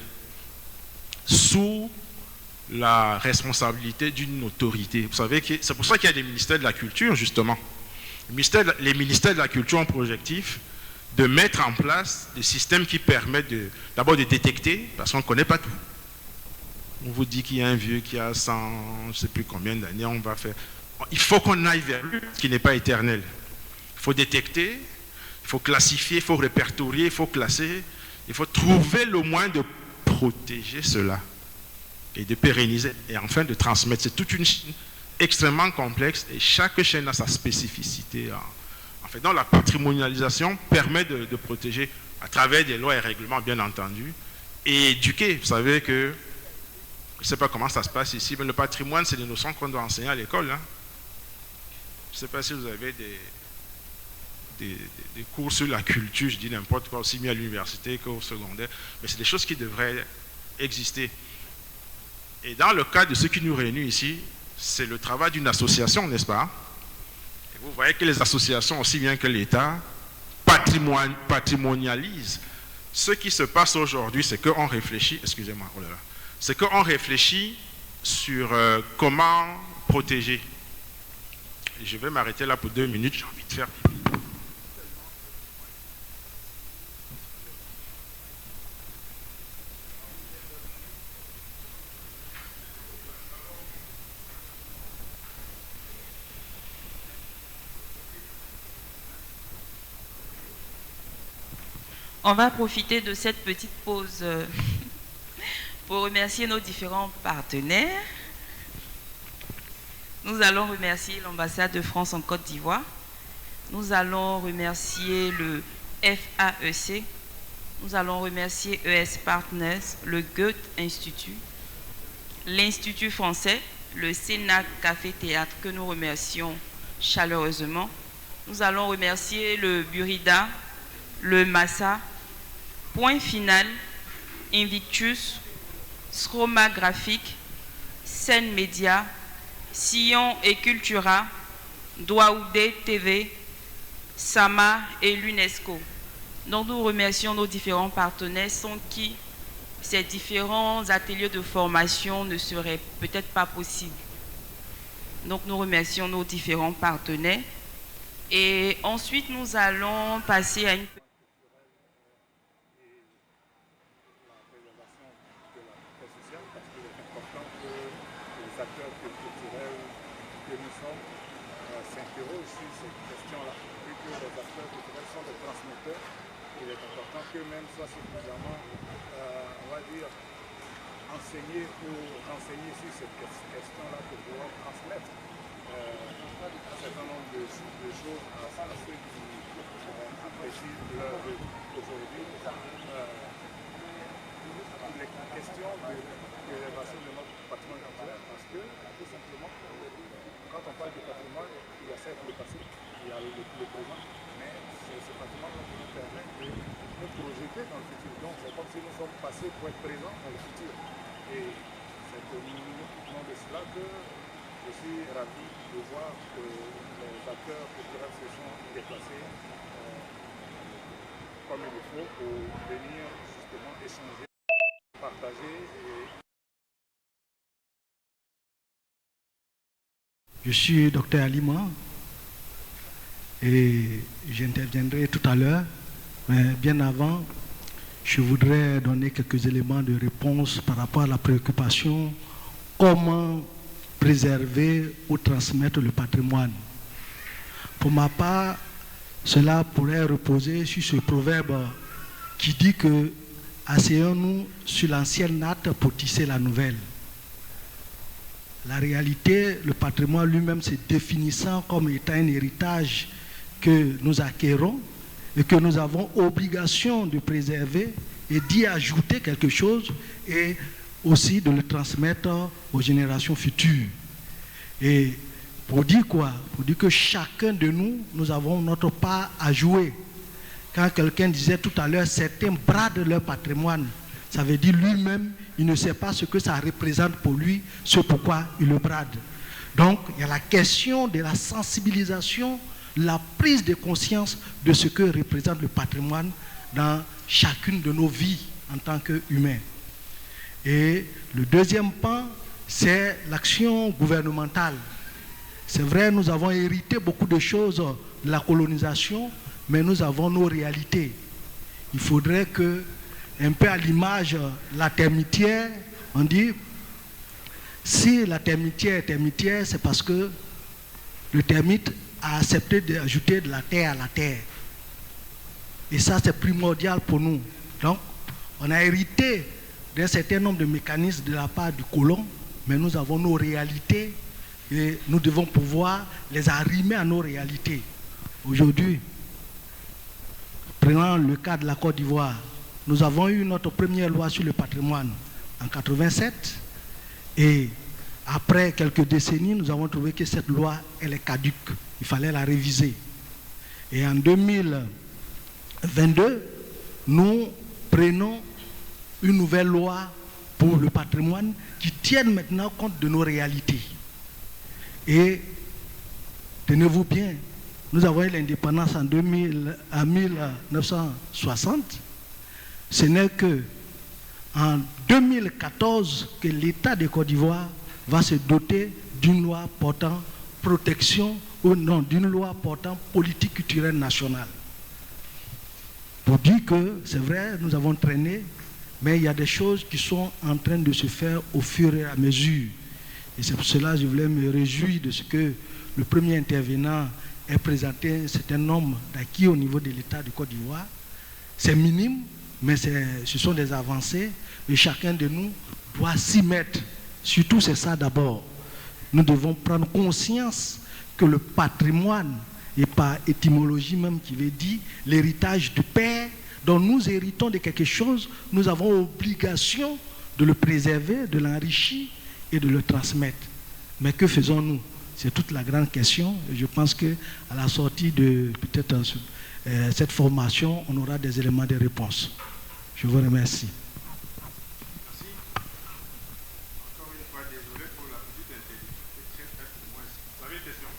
sous la responsabilité d'une autorité. Vous savez que c'est pour ça qu'il y a des ministères de la culture, justement. Les ministères de la culture ont pour objectif de mettre en place des systèmes qui permettent d'abord de détecter, parce qu'on ne connaît pas tout. On vous dit qu'il y a un vieux qui a 100, je ne sais plus combien d'années, on va faire. Il faut qu'on aille vers lui, ce qui n'est pas éternel. Il faut détecter, il faut classifier, il faut répertorier, il faut classer, il faut trouver le moyen de protéger cela et de pérenniser et enfin de transmettre. C'est toute une chaîne extrêmement complexe et chaque chaîne a sa spécificité. En fait, donc la patrimonialisation permet de protéger à travers des lois et règlements, bien entendu, et éduquer. Vous savez que, je ne sais pas comment ça se passe ici, mais le patrimoine, c'est des notions qu'on doit enseigner à l'école. Hein. Je ne sais pas si vous avez des cours sur la culture, je dis n'importe quoi, aussi bien à l'université qu'au secondaire, mais c'est des choses qui devraient exister. Et dans le cas de ce qui nous réunit ici, c'est le travail d'une association, n'est-ce pas? Et vous voyez que les associations, aussi bien que l'État, patrimonialisent. Ce qui se passe aujourd'hui, c'est qu'on réfléchit, excusez-moi, oh là là, c'est qu'on réfléchit sur comment protéger. Et je vais m'arrêter là pour 2 minutes, j'ai envie de faire... On va profiter de cette petite pause pour remercier nos différents partenaires. Nous allons remercier l'ambassade de France en Côte d'Ivoire. Nous allons remercier le FAEC. Nous allons remercier ES Partners, le Goethe Institut, l'Institut français, le Sénat Café Théâtre que nous remercions chaleureusement. Nous allons remercier le Burida, le Massa, Point Final, Invictus, Schroma Graphique, Scène Média, Sillon et Cultura, Douaoudé TV, Sama et l'UNESCO. Donc nous remercions nos différents partenaires sans qui ces différents ateliers de formation ne seraient peut-être pas possibles. Donc nous remercions nos différents partenaires. Et ensuite nous allons passer à une... Que même soit suffisamment, on va dire, enseigner ou renseigner sur cette question-là pour pouvoir transmettre un certain nombre de choses à ceux qui apprécient leur vie aujourd'hui. Les questions de l'élévation de notre patrimoine culturel, parce que, tout simplement, quand on parle de patrimoine, il y a certes le passé, il y a le présent, mais c'est ce patrimoine qui nous permet de nous projeter dans le futur. Donc c'est comme si nous sommes passés pour être présents dans le futur. Et c'est au nom de cela que je suis ravi de voir que les acteurs culturels se sont déplacés comme il le faut pour venir justement échanger, partager. Je suis Dr Alima et j'interviendrai tout à l'heure. Mais bien avant, je voudrais donner quelques éléments de réponse par rapport à la préoccupation comment préserver ou transmettre le patrimoine. Pour ma part, cela pourrait reposer sur ce proverbe qui dit que asseyons-nous sur l'ancienne natte pour tisser la nouvelle. La réalité, le patrimoine lui-même se définissant comme étant un héritage que nous acquérons et que nous avons obligation de préserver et d'y ajouter quelque chose et aussi de le transmettre aux générations futures. Et pour dire quoi? Pour dire que chacun de nous, nous avons notre part à jouer. Quand quelqu'un disait tout à l'heure, certains bradent leur patrimoine, ça veut dire lui-même, il ne sait pas ce que ça représente pour lui, ce pourquoi il le brade. Donc, il y a la question de la sensibilisation, la prise de conscience de ce que représente le patrimoine dans chacune de nos vies en tant qu'humains. Et le deuxième pan, c'est l'action gouvernementale. C'est vrai, nous avons hérité beaucoup de choses de la colonisation, mais nous avons nos réalités. Il faudrait que, un peu à l'image de la termitière, on dit, si la termitière est termitière, c'est parce que le termite a accepté d'ajouter de la terre à la terre. Et ça, c'est primordial pour nous. Donc, on a hérité d'un certain nombre de mécanismes de la part du colon, mais nous avons nos réalités et nous devons pouvoir les arrimer à nos réalités. Aujourd'hui, prenant le cas de la Côte d'Ivoire, nous avons eu notre première loi sur le patrimoine en 87 et après quelques décennies, nous avons trouvé que cette loi, elle est caduque. Il fallait la réviser. Et en 2022, nous prenons une nouvelle loi pour le patrimoine qui tienne maintenant compte de nos réalités. Et tenez-vous bien, nous avons eu l'indépendance en 1960. Ce n'est qu'en 2014 que l'État de Côte d'Ivoire va se doter d'une loi portant protection, ou non, d'une loi portant politique culturelle nationale. Pour dire que, c'est vrai, nous avons traîné, mais il y a des choses qui sont en train de se faire au fur et à mesure. Et c'est pour cela que je voulais me réjouir de ce que le premier intervenant ait présenté un certain nombre d'acquis au niveau de l'État de Côte d'Ivoire. C'est minime, mais ce sont des avancées et chacun de nous doit s'y mettre. Surtout, c'est ça d'abord. Nous devons prendre conscience que le patrimoine, et par étymologie même qui veut dire l'héritage du père, dont nous héritons de quelque chose, nous avons obligation de le préserver, de l'enrichir et de le transmettre. Mais que faisons-nous? C'est toute la grande question. Et je pense qu'à la sortie de peut-être cette formation, on aura des éléments de réponse. Je vous remercie. Merci. Encore une fois, désolé pour la petite interruption. C'est très pour moi. Vous avez une question?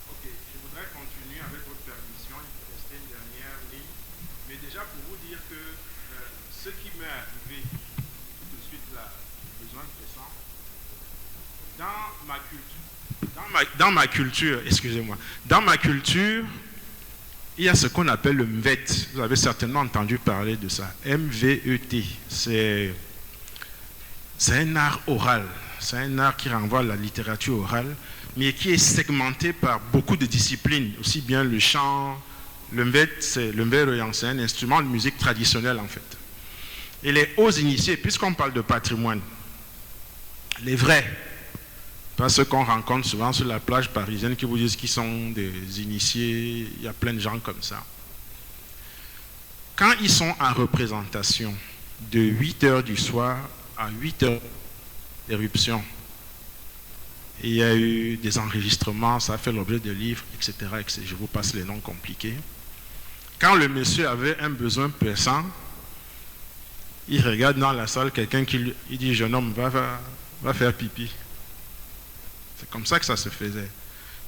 Ok, je voudrais continuer avec votre permission. Il me restait une dernière ligne. Mais déjà pour vous dire que ce qui m'est arrivé tout de suite là, j'ai besoin de présent, dans ma culture, excusez-moi, dans ma culture, il y a ce qu'on appelle le MVET. Vous avez certainement entendu parler de ça. M-V-E-T. C'est un art oral. C'est un art qui renvoie à la littérature orale, mais qui est segmenté par beaucoup de disciplines, aussi bien le chant. Le MVET, c'est un instrument de musique traditionnelle en fait. Et les hauts initiés, puisqu'on parle de patrimoine, les vrais, pas ceux qu'on rencontre souvent sur la plage parisienne qui vous disent qu'ils sont des initiés, il y a plein de gens comme ça. Quand ils sont en représentation de 8h du soir à 8h d'éruption, il y a eu des enregistrements, ça a fait l'objet de livres, etc., etc. Je vous passe les noms compliqués. Quand le monsieur avait un besoin pressant, il regarde dans la salle quelqu'un qui il dit, jeune homme, va faire pipi. C'est comme ça que ça se faisait.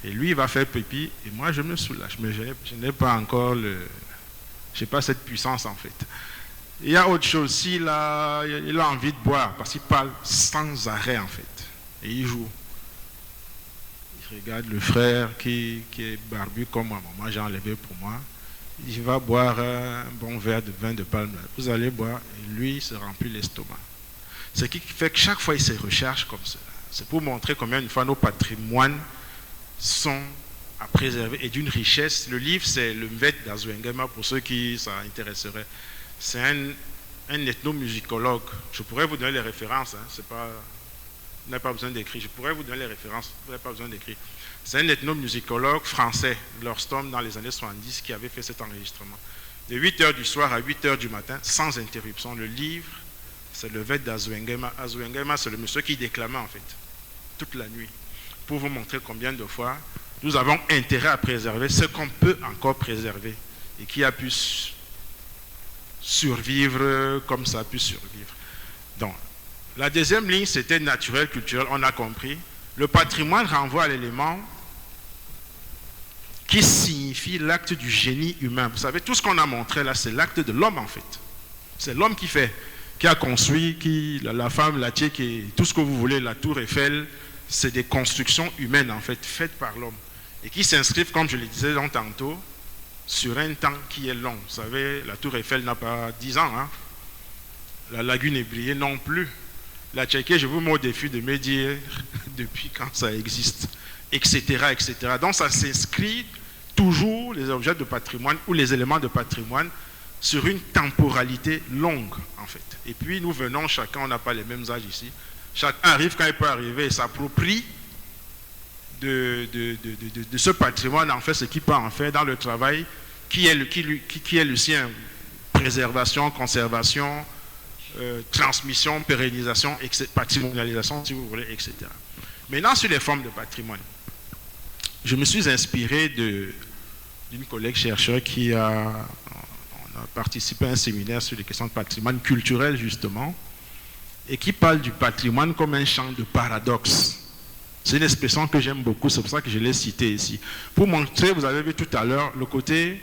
Et lui, il va faire pipi, et moi, je me soulage. Mais je n'ai pas encore je n'ai pas cette puissance, en fait. Il y a autre chose, s'il a envie de boire, parce qu'il parle sans arrêt, en fait. Et il joue. Il regarde le frère qui est barbu comme moi. Moi, j'ai enlevé pour moi. Il va boire un bon verre de vin de palme. Vous allez boire, et lui, il se remplit l'estomac. Ce qui fait que chaque fois, il se recherche comme cela. C'est pour montrer combien une fois nos patrimoines sont à préserver et d'une richesse. Le livre, c'est le MVET d'Azuengema, pour ceux qui ça intéresserait. C'est un ethnomusicologue. Je pourrais vous donner les références. C'est pas, vous n'avez pas besoin d'écrire. Je pourrais vous donner les références. Vous n'avez pas besoin d'écrire. C'est un ethnomusicologue français, Lorstom, dans les années 70, qui avait fait cet enregistrement. De 8h du soir à 8h du matin, sans interruption. Le livre, c'est le MVET d'Azuengema. Azuengema, c'est le monsieur qui déclamait, en fait, toute la nuit, pour vous montrer combien de fois nous avons intérêt à préserver ce qu'on peut encore préserver et qui a pu survivre comme ça a pu survivre. Donc, la deuxième ligne, c'était naturel, culturel, on a compris. Le patrimoine renvoie à l'élément qui signifie l'acte du génie humain. Vous savez, tout ce qu'on a montré là, c'est l'acte de l'homme en fait. C'est l'homme qui fait, qui a construit, la femme, la tchèque, tout ce que vous voulez, la tour Eiffel, c'est des constructions humaines en fait, faites par l'homme. Et qui s'inscrivent, comme je le disais tantôt, sur un temps qui est long. Vous savez, la tour Eiffel n'a pas 10 ans. Hein? La lagune Ébriée non plus. La Tchéquie, je vous mets au défi de me dire depuis quand ça existe, etc., etc. Donc ça s'inscrit toujours, les objets de patrimoine ou les éléments de patrimoine, sur une temporalité longue, en fait. Et puis nous venons, chacun, on n'a pas les mêmes âges ici, chacun arrive quand il peut arriver et s'approprie de ce patrimoine, en fait, ce qu'il peut en faire dans le travail qui est le sien. Préservation, conservation, transmission, pérennisation, patrimonialisation, si vous voulez, etc. Maintenant, sur les formes de patrimoine, je me suis inspiré d'une collègue chercheur qui a participé à un séminaire sur les questions de patrimoine culturel, justement, et qui parle du patrimoine comme un champ de paradoxe. C'est une expression que j'aime beaucoup, c'est pour ça que je l'ai citée ici. Pour montrer, vous avez vu tout à l'heure, le côté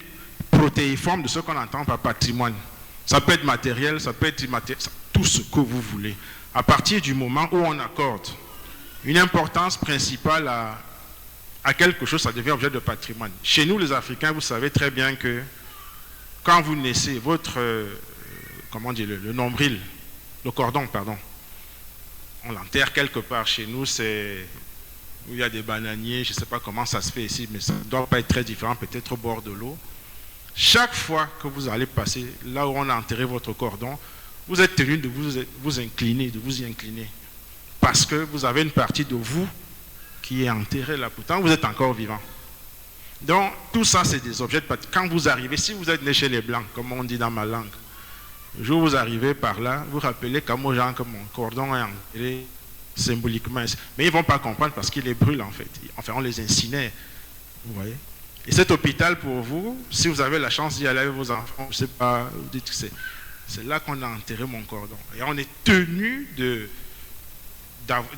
protéiforme de ce qu'on entend par patrimoine. Ça peut être matériel, ça peut être immatériel, tout ce que vous voulez. À partir du moment où on accorde une importance principale à quelque chose, ça devient objet de patrimoine. Chez nous, les Africains, vous savez très bien que quand vous naissez, votre, comment dire, le nombril, le cordon, pardon, on l'enterre quelque part. Chez nous, c'est où il y a des bananiers, je ne sais pas comment ça se fait ici, mais ça ne doit pas être très différent, peut-être au bord de l'eau. Chaque fois que vous allez passer là où on a enterré votre cordon, vous êtes tenu de vous incliner, de vous y incliner. Parce que vous avez une partie de vous qui est enterrée là. Pourtant, vous êtes encore vivant. Donc, tout ça, c'est des objets de patrimoine. Quand vous arrivez, si vous êtes né chez les Blancs, comme on dit dans ma langue, Le jour où vous arrivez par là, vous rappelez comme aux gens que mon cordon est enterré symboliquement. Mais ils ne vont pas comprendre parce qu'ils les brûlent en fait. Enfin, on les incinère. Vous voyez? Et cet hôpital pour vous, si vous avez la chance d'y aller avec vos enfants, je ne sais pas, vous dites que c'est là qu'on a enterré mon cordon. Et on est tenu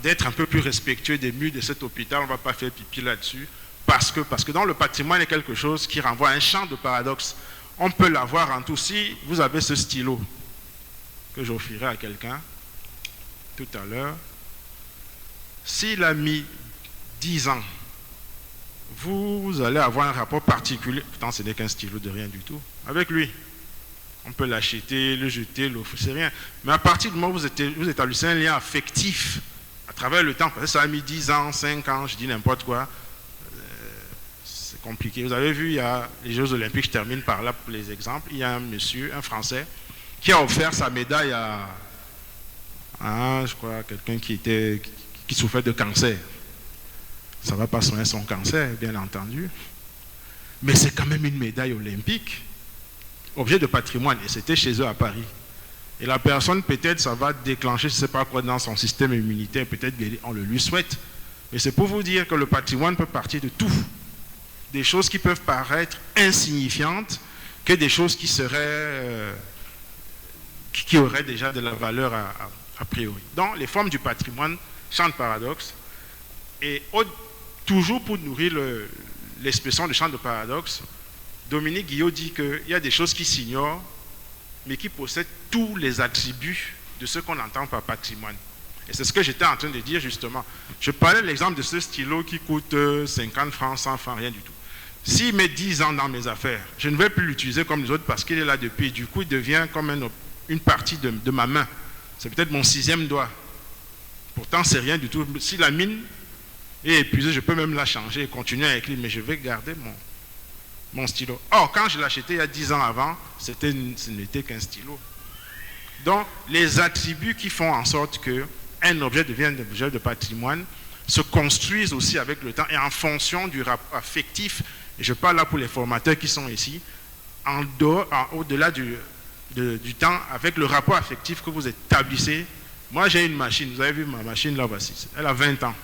d'être un peu plus respectueux des murs de cet hôpital. On ne va pas faire pipi là-dessus. Parce que dans le patrimoine, il y a quelque chose qui renvoie à un champ de paradoxe. On peut l'avoir en tout. Si vous avez ce stylo que j'offrirai à quelqu'un tout à l'heure, s'il a mis 10 ans, vous allez avoir un rapport particulier. Pourtant, ce n'est qu'un stylo de rien du tout. Avec lui, on peut l'acheter, le jeter, l'offrir, c'est rien. Mais à partir du moment où vous établissez un lien affectif à travers le temps, parce que ça a mis 10 ans, 5 ans, je dis n'importe quoi, c'est compliqué. Vous avez vu, il y a les Jeux Olympiques, je termine par là pour les exemples. Il y a un monsieur, un Français, qui a offert sa médaille à je crois, quelqu'un qui souffrait de cancer. Ça ne va pas soigner son cancer, bien entendu. Mais c'est quand même une médaille olympique, objet de patrimoine, et c'était chez eux à Paris. Et la personne, peut-être, ça va déclencher, je ne sais pas quoi, dans son système immunitaire, peut-être on le lui souhaite. Mais c'est pour vous dire que le patrimoine peut partir de tout. Des choses qui peuvent paraître insignifiantes, que des choses qui seraient, qui auraient déjà de la valeur a priori. Donc, les formes du patrimoine, champ de paradoxe, et toujours pour nourrir l'expression de champ de paradoxe, Dominique Guillot dit qu'il y a des choses qui s'ignorent, mais qui possèdent tous les attributs de ce qu'on entend par patrimoine. Et c'est ce que j'étais en train de dire justement. Je parlais de l'exemple de ce stylo qui coûte 50 francs, 100 francs, rien du tout. S'il met 10 ans dans mes affaires, je ne vais plus l'utiliser comme les autres parce qu'il est là depuis. Du coup, il devient comme une partie de ma main. C'est peut-être mon 6e doigt. Pourtant, c'est rien du tout. Si la mine est épuisée, je peux même la changer et continuer à écrire, mais je vais garder mon stylo. Or, quand je l'ai acheté il y a 10 ans avant, ce n'était qu'un stylo. Donc, les attributs qui font en sorte qu'un objet devienne un objet de patrimoine se construisent aussi avec le temps et en fonction du rapport affectif. Et je parle là pour les formateurs qui sont ici, au-delà du temps, avec le rapport affectif que vous établissez. Moi, j'ai une machine, vous avez vu ma machine là, voici. Elle a 20 ans.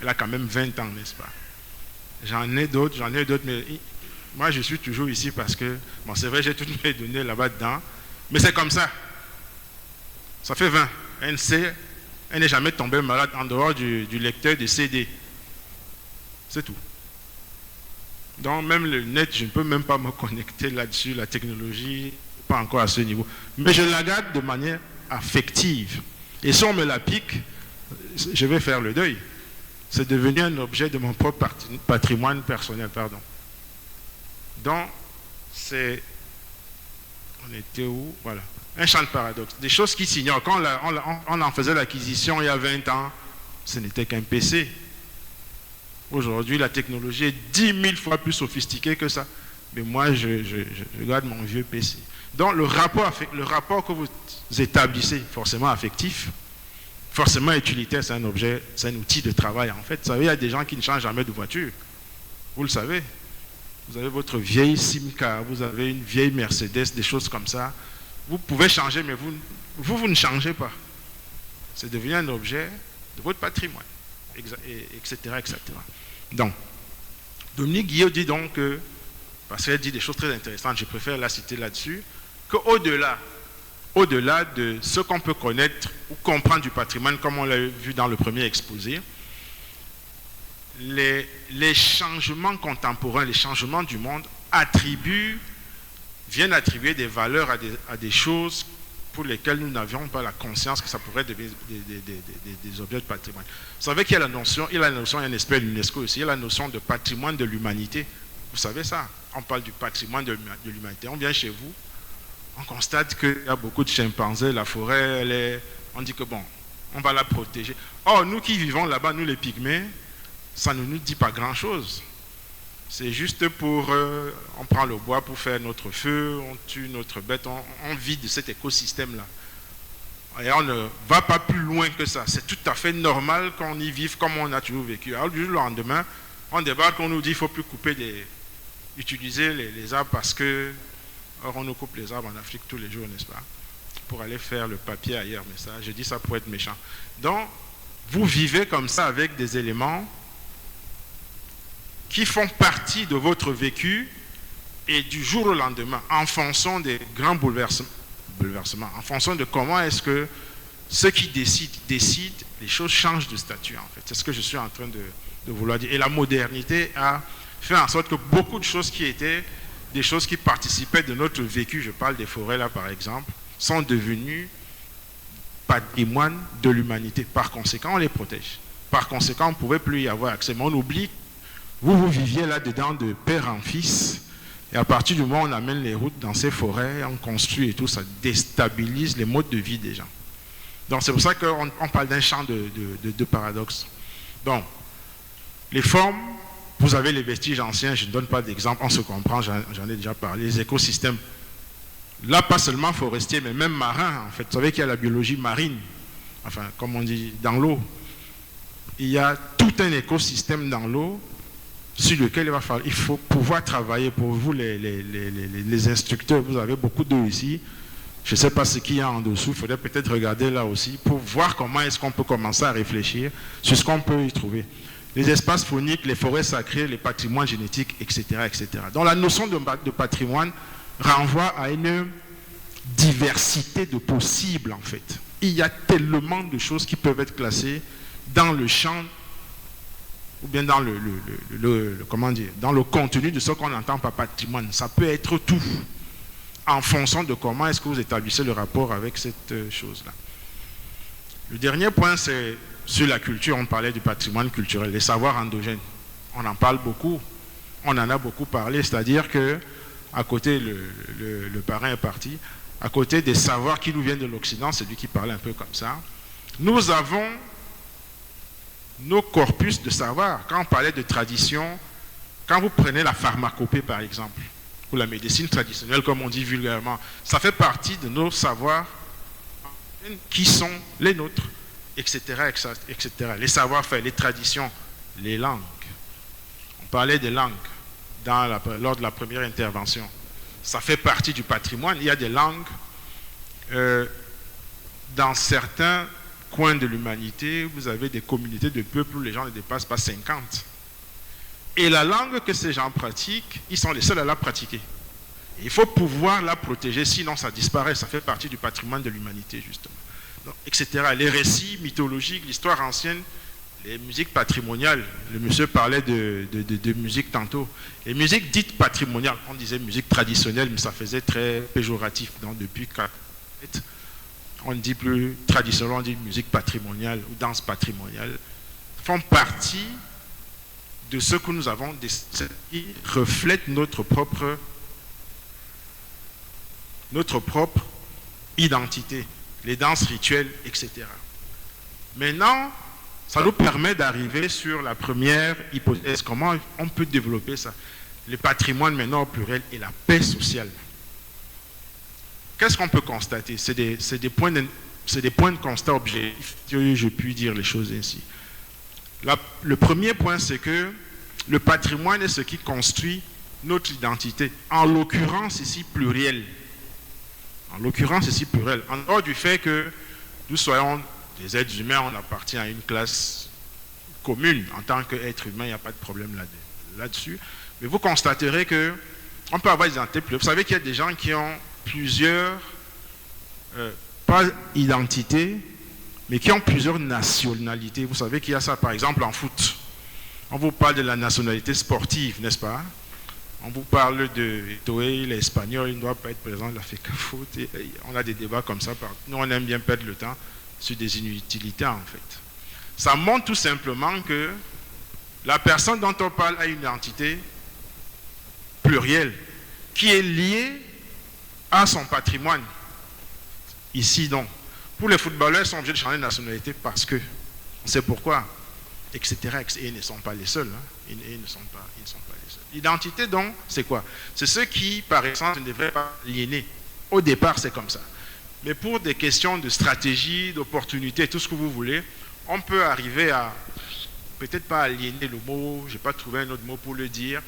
Elle a quand même 20 ans, n'est-ce pas? J'en ai d'autres, mais moi, je suis toujours ici parce que, bon, c'est vrai, j'ai toutes mes données là-bas dedans, mais c'est comme ça. Ça fait 20. Elle n'est jamais tombée malade en dehors du lecteur de CD. C'est tout. Donc, même le net, je ne peux même pas me connecter là-dessus, la technologie, pas encore à ce niveau. Mais je la garde de manière affective. Et si on me la pique, je vais faire le deuil. C'est devenu un objet de mon propre patrimoine personnel, pardon. Donc, on était où? Voilà. Un champ de paradoxe. Des choses qui s'ignorent. Quand on en faisait l'acquisition il y a 20 ans, ce n'était qu'un PC. Aujourd'hui, la technologie est 10 000 fois plus sophistiquée que ça. Mais moi, je garde mon vieux PC. Donc, le rapport que vous établissez, forcément affectif, forcément utilitaire, c'est un objet, c'est un outil de travail. En fait, vous savez, il y a des gens qui ne changent jamais de voiture. Vous le savez. Vous avez votre vieille Simca, vous avez une vieille Mercedes, des choses comme ça. Vous pouvez changer, mais vous ne changez pas. C'est devenu un objet de votre patrimoine, etc., etc. Donc, Dominique Guillot dit donc que, parce qu'elle dit des choses très intéressantes, je préfère la citer là-dessus, qu'au-delà de ce qu'on peut connaître ou comprendre du patrimoine, comme on l'a vu dans le premier exposé, les changements contemporains, les changements du monde viennent attribuer des valeurs à des choses pour lesquelles nous n'avions pas la conscience que ça pourrait devenir des objets de patrimoine. Vous savez qu'il y a la notion, il y a un aspect de l'UNESCO aussi, il y a la notion de patrimoine de l'humanité. Vous savez ça? On parle du patrimoine de l'humanité. On vient chez vous, on constate qu'il y a beaucoup de chimpanzés, la forêt, on dit que bon, on va la protéger. Or, nous qui vivons là-bas, nous les pygmées, ça ne nous dit pas grand-chose. C'est juste on prend le bois pour faire notre feu, on tue notre bête, on vit de cet écosystème-là. Et on ne va pas plus loin que ça. C'est tout à fait normal qu'on y vive comme on a toujours vécu. Alors, du lendemain, on débarque, on nous dit qu'il ne faut plus utiliser les arbres parce que Or, on nous coupe les arbres en Afrique tous les jours, n'est-ce pas? Pour aller faire le papier ailleurs, mais ça, je dis ça pour être méchant. Donc, vous vivez comme ça avec des éléments qui font partie de votre vécu et du jour au lendemain, en fonction des grands bouleversements, en fonction de comment est-ce que ceux qui décident, les choses changent de statut en fait. C'est ce que je suis en train de vouloir dire. Et la modernité a fait en sorte que beaucoup de choses qui étaient des choses qui participaient de notre vécu, je parle des forêts là par exemple, sont devenues patrimoine de l'humanité. Par conséquent, on les protège. Par conséquent, on ne pouvait plus y avoir accès. Mais on oublie, vous viviez là-dedans de père en fils, et à partir du moment où on amène les routes dans ces forêts, on construit et tout, ça déstabilise les modes de vie des gens. Donc c'est pour ça qu'on parle d'un champ de paradoxes. Donc, les formes, vous avez les vestiges anciens, je ne donne pas d'exemple, on se comprend, j'en ai déjà parlé, les écosystèmes. Là, pas seulement forestiers, mais même marins, en fait. Vous savez qu'il y a la biologie marine, enfin, comme on dit, dans l'eau. Il y a tout un écosystème dans l'eau sur lequel il faut pouvoir travailler. Pour vous, les instructeurs, vous avez beaucoup d'eau ici. Je ne sais pas ce qu'il y a en dessous, il faudrait peut-être regarder là aussi pour voir comment est-ce qu'on peut commencer à réfléchir sur ce qu'on peut y trouver. Les espaces fauniques, les forêts sacrées, les patrimoines génétiques, etc. etc. Donc la notion de patrimoine renvoie à une diversité de possibles en fait. Il y a tellement de choses qui peuvent être classées dans le champ ou bien dans comment dire, dans le contenu de ce qu'on entend par patrimoine. Ça peut être tout en fonction de comment est-ce que vous établissez le rapport avec cette chose-là. Le dernier point, c'est sur la culture. On parlait du patrimoine culturel, les savoirs endogènes. On en parle beaucoup, on en a beaucoup parlé, c'est-à-dire que à côté, le parrain est parti, à côté des savoirs qui nous viennent de l'Occident, c'est lui qui parlait un peu comme ça, nous avons nos corpus de savoir. Quand on parlait de tradition, quand vous prenez la pharmacopée par exemple, ou la médecine traditionnelle comme on dit vulgairement, ça fait partie de nos savoirs qui sont les nôtres, etc. etc. Les savoir-faire, les traditions, les langues. On parlait des langues lors de la première intervention. Ça fait partie du patrimoine. Il y a des langues dans certains coins de l'humanité, vous avez des communautés de peuples où les gens ne dépassent pas 50. Et la langue que ces gens pratiquent, ils sont les seuls à la pratiquer. Il faut pouvoir la protéger, sinon ça disparaît, ça fait partie du patrimoine de l'humanité, justement. Donc, etc. Les récits mythologiques, l'histoire ancienne, les musiques patrimoniales. Le monsieur parlait de musique tantôt. Les musiques dites patrimoniales, on disait musique traditionnelle, mais ça faisait très péjoratif. Donc, depuis on ne dit plus traditionnel, on dit musique patrimoniale ou danse patrimoniale, font partie de ce que nous avons, qui reflète notre propre identité, les danses rituelles, etc. Maintenant, ça nous permet d'arriver sur la première hypothèse, comment on peut développer ça, le patrimoine maintenant au pluriel et la paix sociale. Qu'est-ce qu'on peut constater? C'est des points de constat objectifs, si je puis dire les choses ainsi. Le premier point, c'est que le patrimoine est ce qui construit notre identité. En l'occurrence ici, pluriel. En l'occurrence ici, pluriel. En dehors du fait que nous soyons des êtres humains, on appartient à une classe commune. En tant qu'être humain, il n'y a pas de problème là-dessus. Mais vous constaterez qu'on peut avoir des identités plurielles. Vous savez qu'il y a des gens qui ont plusieurs, pas identités, mais qui ont plusieurs nationalités. Vous savez qu'il y a ça, par exemple, en foot. On vous parle de la nationalité sportive, n'est-ce pas? On vous parle de Eto'o, l'espagnol, il ne doit pas être présent, il a fait qu'à foot. On a des débats comme ça. Nous, on aime bien perdre le temps sur des inutilités, en fait. Ça montre tout simplement que la personne dont on parle a une identité plurielle qui est liée à son patrimoine. Ici, donc. Pour les footballeurs, ils sont obligés de changer de nationalité parce que, on sait pourquoi, etc. Et ils ne sont pas les seuls. Hein. Ils ne sont pas les seuls. L'identité, donc, c'est quoi? C'est ceux qui, par exemple, ne devraient pas aliéner. Au départ, c'est comme ça. Mais pour des questions de stratégie, d'opportunité, tout ce que vous voulez, on peut arriver à, peut-être pas aliéner le mot, je n'ai pas trouvé un autre mot pour le dire,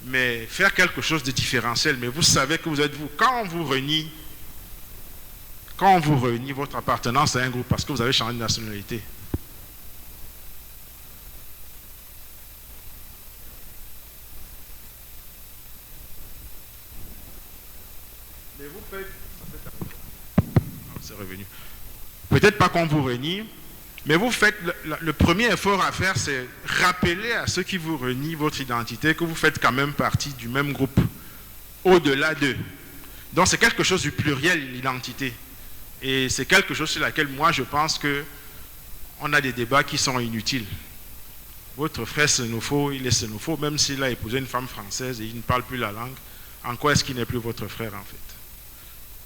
mais faire quelque chose de différentiel. Mais vous savez que vous êtes vous. Quand on vous renie, votre appartenance à un groupe parce que vous avez changé de nationalité, mais vous faites... C'est revenu. Peut-être pas qu'on vous renie, mais vous faites le premier effort à faire, c'est rappeler à ceux qui vous renient votre identité que vous faites quand même partie du même groupe, au-delà d'eux. Donc c'est quelque chose du pluriel, l'identité. Et c'est quelque chose sur laquelle moi je pense qu'on a des débats qui sont inutiles. Votre frère xénophobe, il est xénophobe, même s'il a épousé une femme française et il ne parle plus la langue. En quoi est-ce qu'il n'est plus votre frère en fait?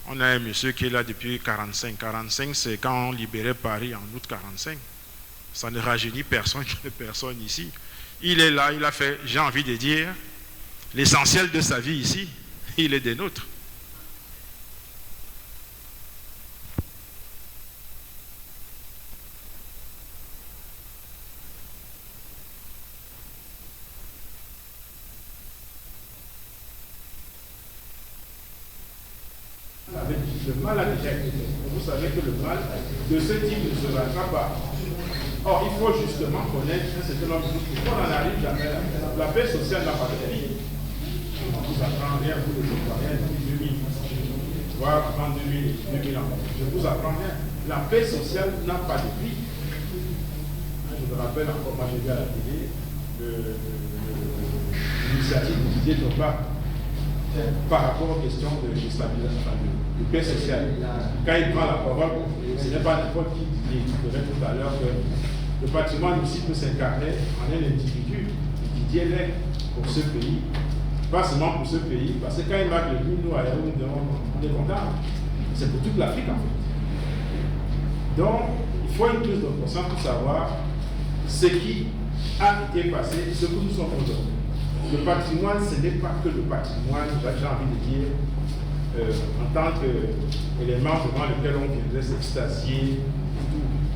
On a un monsieur qui est là depuis 1945. 1945, c'est quand on libérait Paris en août 1945. Ça ne rajeunit personne ici. Il est là, il a fait, j'ai envie de dire, l'essentiel de sa vie ici. Il est des nôtres. Le mal a déjà été fait. Vous savez que le mal de ce type ne se rattrape pas. Or, il faut justement connaître un certain nombre de choses. Pourquoi on en arrive jamais là? La paix sociale n'a pas de prix. On ne vous apprend rien, vous les Ivoiriens, depuis 2000, voire avant 2000 ans. Je ne vous apprends rien. La paix sociale n'a pas de prix. Je me rappelle encore, moi j'ai vu à la télé l'initiative de Didier Drogba par rapport aux questions de stabilisation, de paix sociale. Quand il prend la parole, ce n'est pas n'importe qui dirait tout à l'heure que le patrimoine aussi peut s'incarner en un individu qui est pour ce pays, pas seulement pour ce pays, parce que quand il marque le but, nous, on est contents. C'est pour toute l'Afrique en fait. Donc, il faut une prise de conscience pour savoir ce qui a été passé, ce que nous sommes aujourd'hui. Le patrimoine, ce n'est pas que le patrimoine, j'ai envie de dire, en tant qu'élément devant lequel on viendrait s'extasier.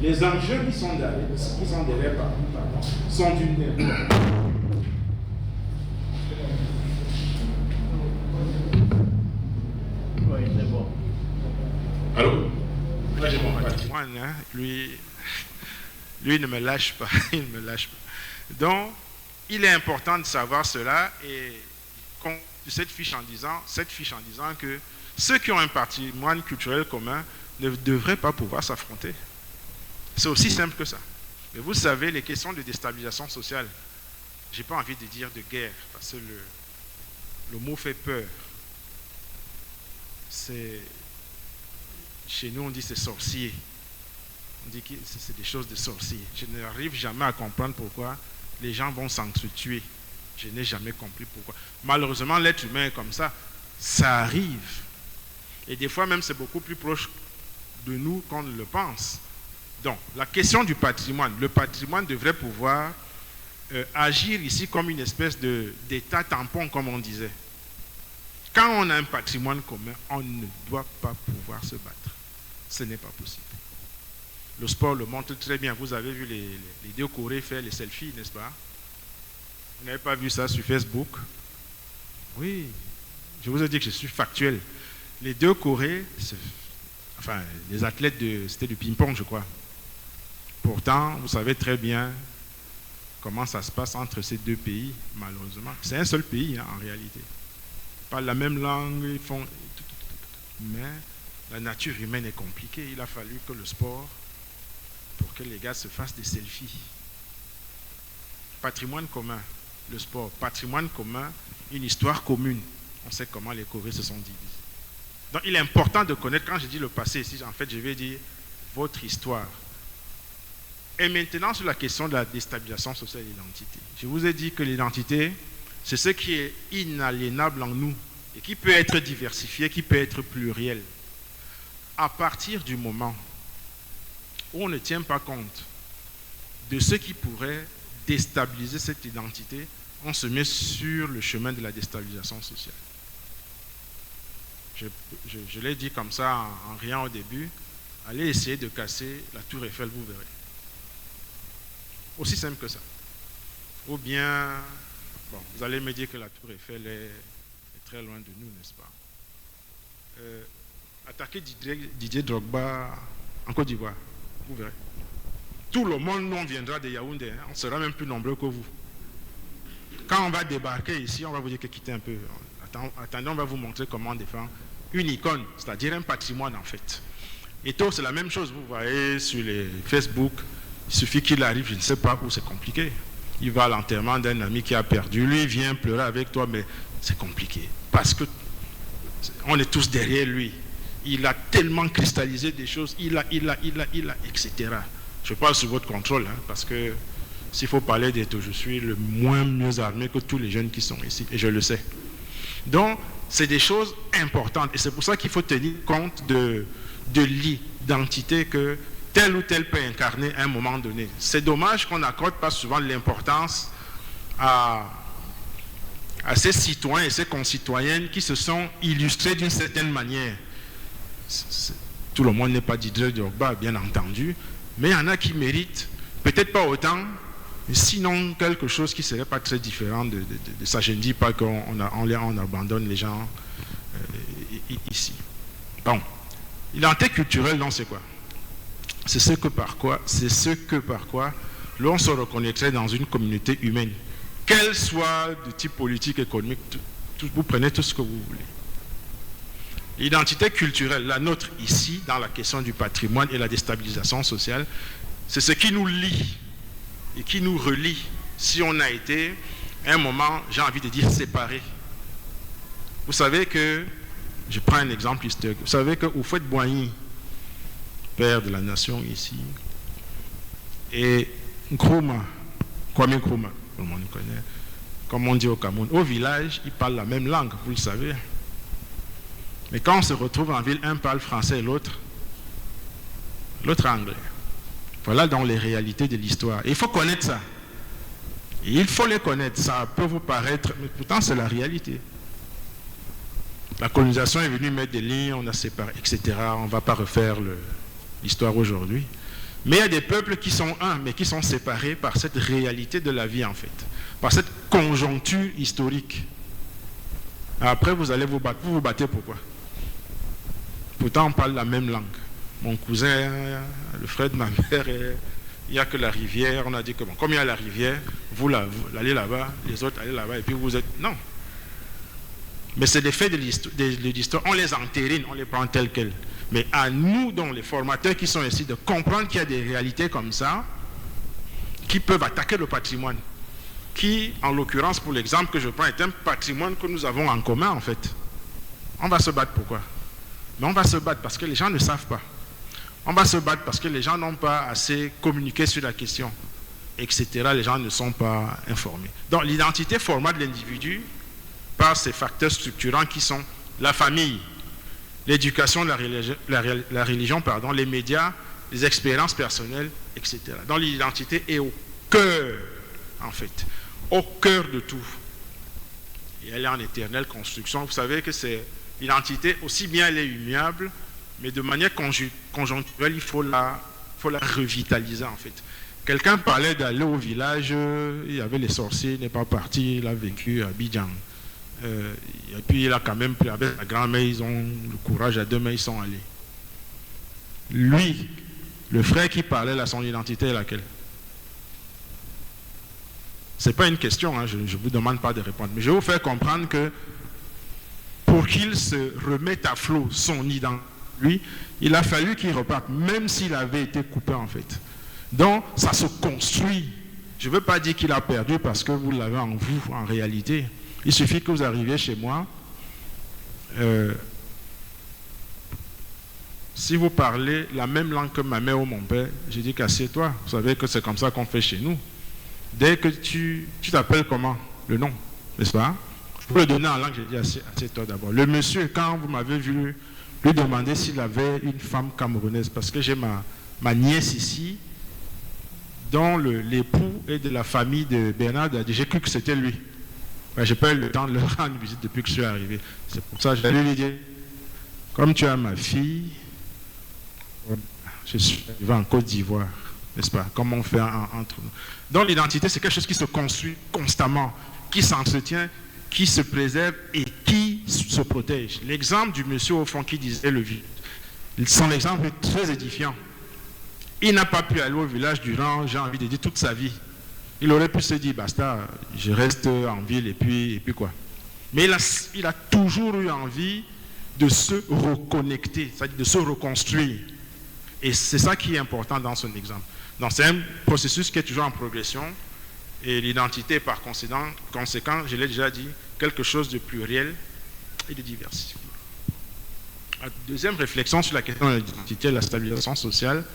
Les enjeux qui sont derrière pardon, sont d'une époque. Oui, c'est bon. Allô? Moi j'ai mon patrimoine, hein? Lui ne me lâche pas, il ne me lâche pas. Donc, il est important de savoir cela et cette fiche en disant que ceux qui ont un patrimoine culturel commun ne devraient pas pouvoir s'affronter. C'est aussi simple que ça. Mais vous savez, les questions de déstabilisation sociale, je n'ai pas envie de dire de guerre, parce que le mot fait peur. Chez nous, on dit c'est sorcier. On dit que c'est des choses de sorcier. Je n'arrive jamais à comprendre pourquoi les gens vont s'entretuer. Je n'ai jamais compris pourquoi. Malheureusement, l'être humain est comme ça. Ça arrive. Et des fois même, c'est beaucoup plus proche de nous qu'on ne le pense. Donc, la question du patrimoine. Le patrimoine devrait pouvoir agir ici comme une espèce d'état tampon, comme on disait. Quand on a un patrimoine commun, on ne doit pas pouvoir se battre. Ce n'est pas possible. Le sport le montre très bien. Vous avez vu les deux Corées faire les selfies, n'est-ce pas? Vous n'avez pas vu ça sur Facebook? Oui. Je vous ai dit que je suis factuel. Les deux Corées, enfin, les athlètes, c'était du ping-pong, je crois. Pourtant, vous savez très bien comment ça se passe entre ces deux pays, malheureusement. C'est un seul pays, hein, en réalité. Ils parlent la même langue, ils font... Mais la nature humaine est compliquée. Il a fallu que le sport, pour que les gars se fassent des selfies. Patrimoine commun, le sport. Patrimoine commun, une histoire commune. On sait comment les Corées se sont divisées. Donc il est important de connaître, quand je dis le passé ici, en fait je vais dire votre histoire. Et maintenant sur la question de la déstabilisation sociale de l'identité. Je vous ai dit que l'identité, c'est ce qui est inaliénable en nous et qui peut être diversifié, qui peut être pluriel. À partir du moment où on ne tient pas compte de ce qui pourrait déstabiliser cette identité, on se met sur le chemin de la déstabilisation sociale. Je l'ai dit comme ça en riant au début, allez essayer de casser la tour Eiffel, vous verrez. Aussi simple que ça. Ou bien Bon, vous allez me dire que la Tour Eiffel est très loin de nous, n'est-ce pas? Attaquer Didier Drogba en Côte d'Ivoire, vous verrez. Tout le monde nous viendra de Yaoundé, hein. On sera même plus nombreux que vous. Quand on va débarquer ici, on va vous dire que quittez un peu. Attendez, on va vous montrer comment défendre une icône, c'est-à-dire un patrimoine en fait. Et tout, c'est la même chose, vous voyez sur les Facebook, il suffit qu'il arrive, je ne sais pas où, c'est compliqué. Il va à l'enterrement d'un ami qui a perdu, lui il vient pleurer avec toi, mais c'est compliqué. Parce que on est tous derrière lui. Il a tellement cristallisé des choses, il a, etc. Je parle sous votre contrôle, hein, parce que s'il faut parler d'être, je suis le moins mieux armé que tous les jeunes qui sont ici, et je le sais. Donc, c'est des choses importantes, et c'est pour ça qu'il faut tenir compte de l'identité que tel ou tel peut incarner à un moment donné. C'est dommage qu'on n'accorde pas souvent l'importance à ces citoyens et ces concitoyennes qui se sont illustrés d'une certaine manière. Tout le monde n'est pas Didier Drogba, bien entendu, mais il y en a qui méritent, peut-être pas autant, mais sinon quelque chose qui ne serait pas très différent de ça. Je ne dis pas qu'on abandonne les gens ici. Bon, l'identité culturelle, non, c'est quoi? C'est ce que par quoi l'on se reconnaîtrait dans une communauté humaine, qu'elle soit de type politique, économique, vous prenez tout ce que vous voulez. L'identité culturelle, la nôtre ici, dans la question du patrimoine et la déstabilisation sociale, c'est ce qui nous lie et qui nous relie si on a été, à un moment, j'ai envie de dire, séparés. Vous savez que, je prends un exemple historique, vous savez que Houphouët-Boigny, père de la nation ici, et Nkrumah, Kwame Nkrumah, tout le monde connaît, comme on dit au Cameroun, au village, ils parlent la même langue, vous le savez. Mais quand on se retrouve en ville, un parle français et l'autre anglais. Voilà donc les réalités de l'histoire. Il faut connaître ça. Et il faut les connaître. Ça peut vous paraître, mais pourtant c'est la réalité. La colonisation est venue mettre des lignes, on a séparé, etc. On ne va pas refaire l'histoire aujourd'hui. Mais il y a des peuples qui sont un, mais qui sont séparés par cette réalité de la vie en fait. Par cette conjoncture historique. Après vous allez vous battre. Vous vous battez pourquoi? Pourtant, on parle la même langue. Mon cousin, le frère de ma mère, il n'y a que la rivière. On a dit que bon, comme il y a la rivière, vous allez là-bas, les autres allez là-bas, et puis vous êtes... Non. Mais c'est des faits de l'histoire. On les entérine, on les prend telles quelles. Mais à nous, donc les formateurs qui sont ici, de comprendre qu'il y a des réalités comme ça, qui peuvent attaquer le patrimoine. Qui, en l'occurrence, pour l'exemple que je prends, est un patrimoine que nous avons en commun, en fait. On va se battre pourquoi? Mais on va se battre parce que les gens ne savent pas. On va se battre parce que les gens n'ont pas assez communiqué sur la question, etc. Les gens ne sont pas informés. Donc l'identité formale de l'individu par ces facteurs structurants qui sont la famille, l'éducation, la religion, les médias, les expériences personnelles, etc. Donc l'identité est au cœur, en fait, au cœur de tout. Et elle est en éternelle construction. Vous savez que c'est l'identité, aussi bien elle est immuable, mais de manière conjoncturelle, il faut la revitaliser en fait. Quelqu'un parlait d'aller au village, il y avait les sorciers, il n'est pas parti, il a vécu à Abidjan. Et puis il a quand même pris avec la grand-mère, ils ont le courage à deux mains, ils sont allés. Lui, le frère qui parlait là, son identité est laquelle? Ce n'est pas une question, hein, je ne vous demande pas de répondre, mais je vais vous faire comprendre que pour qu'il se remette à flot son identité, lui, il a fallu qu'il reparte, même s'il avait été coupé en fait. Donc, ça se construit. Je ne veux pas dire qu'il a perdu parce que vous l'avez en vous, en réalité. Il suffit que vous arriviez chez moi. Si vous parlez la même langue que ma mère ou mon père, je dis qu'assieds-toi. Vous savez que c'est comme ça qu'on fait chez nous. Dès que tu t'appelles comment? Le nom, n'est-ce pas? Pour le donner en langue, j'ai dit assieds-toi d'abord. Le monsieur, quand vous m'avez vu lui demander s'il avait une femme camerounaise, parce que j'ai ma nièce ici, dont l'époux est de la famille de Bernard, j'ai cru que c'était lui. Ben, je n'ai pas eu le temps de leur rendre visite depuis que je suis arrivé. C'est pour ça que j'allais lui dire, comme tu as ma fille, je suis arrivé en Côte d'Ivoire, n'est-ce pas? Comment on fait entre nous? Donc l'identité, c'est quelque chose qui se construit constamment. qui s'entretient, qui se préserve et qui se protège. L'exemple du monsieur au fond qui disait son exemple est très édifiant. Il n'a pas pu aller au village durant, j'ai envie de dire, toute sa vie. Il aurait pu se dire, basta, je reste en ville et puis quoi. Mais il a toujours eu envie de se reconnecter, c'est-à-dire de se reconstruire. Et c'est ça qui est important dans son exemple. Donc c'est un processus qui est toujours en progression. Et l'identité, par conséquent, je l'ai déjà dit, quelque chose de pluriel et de diversifié. La deuxième réflexion sur la question de l'identité, la stabilisation sociale,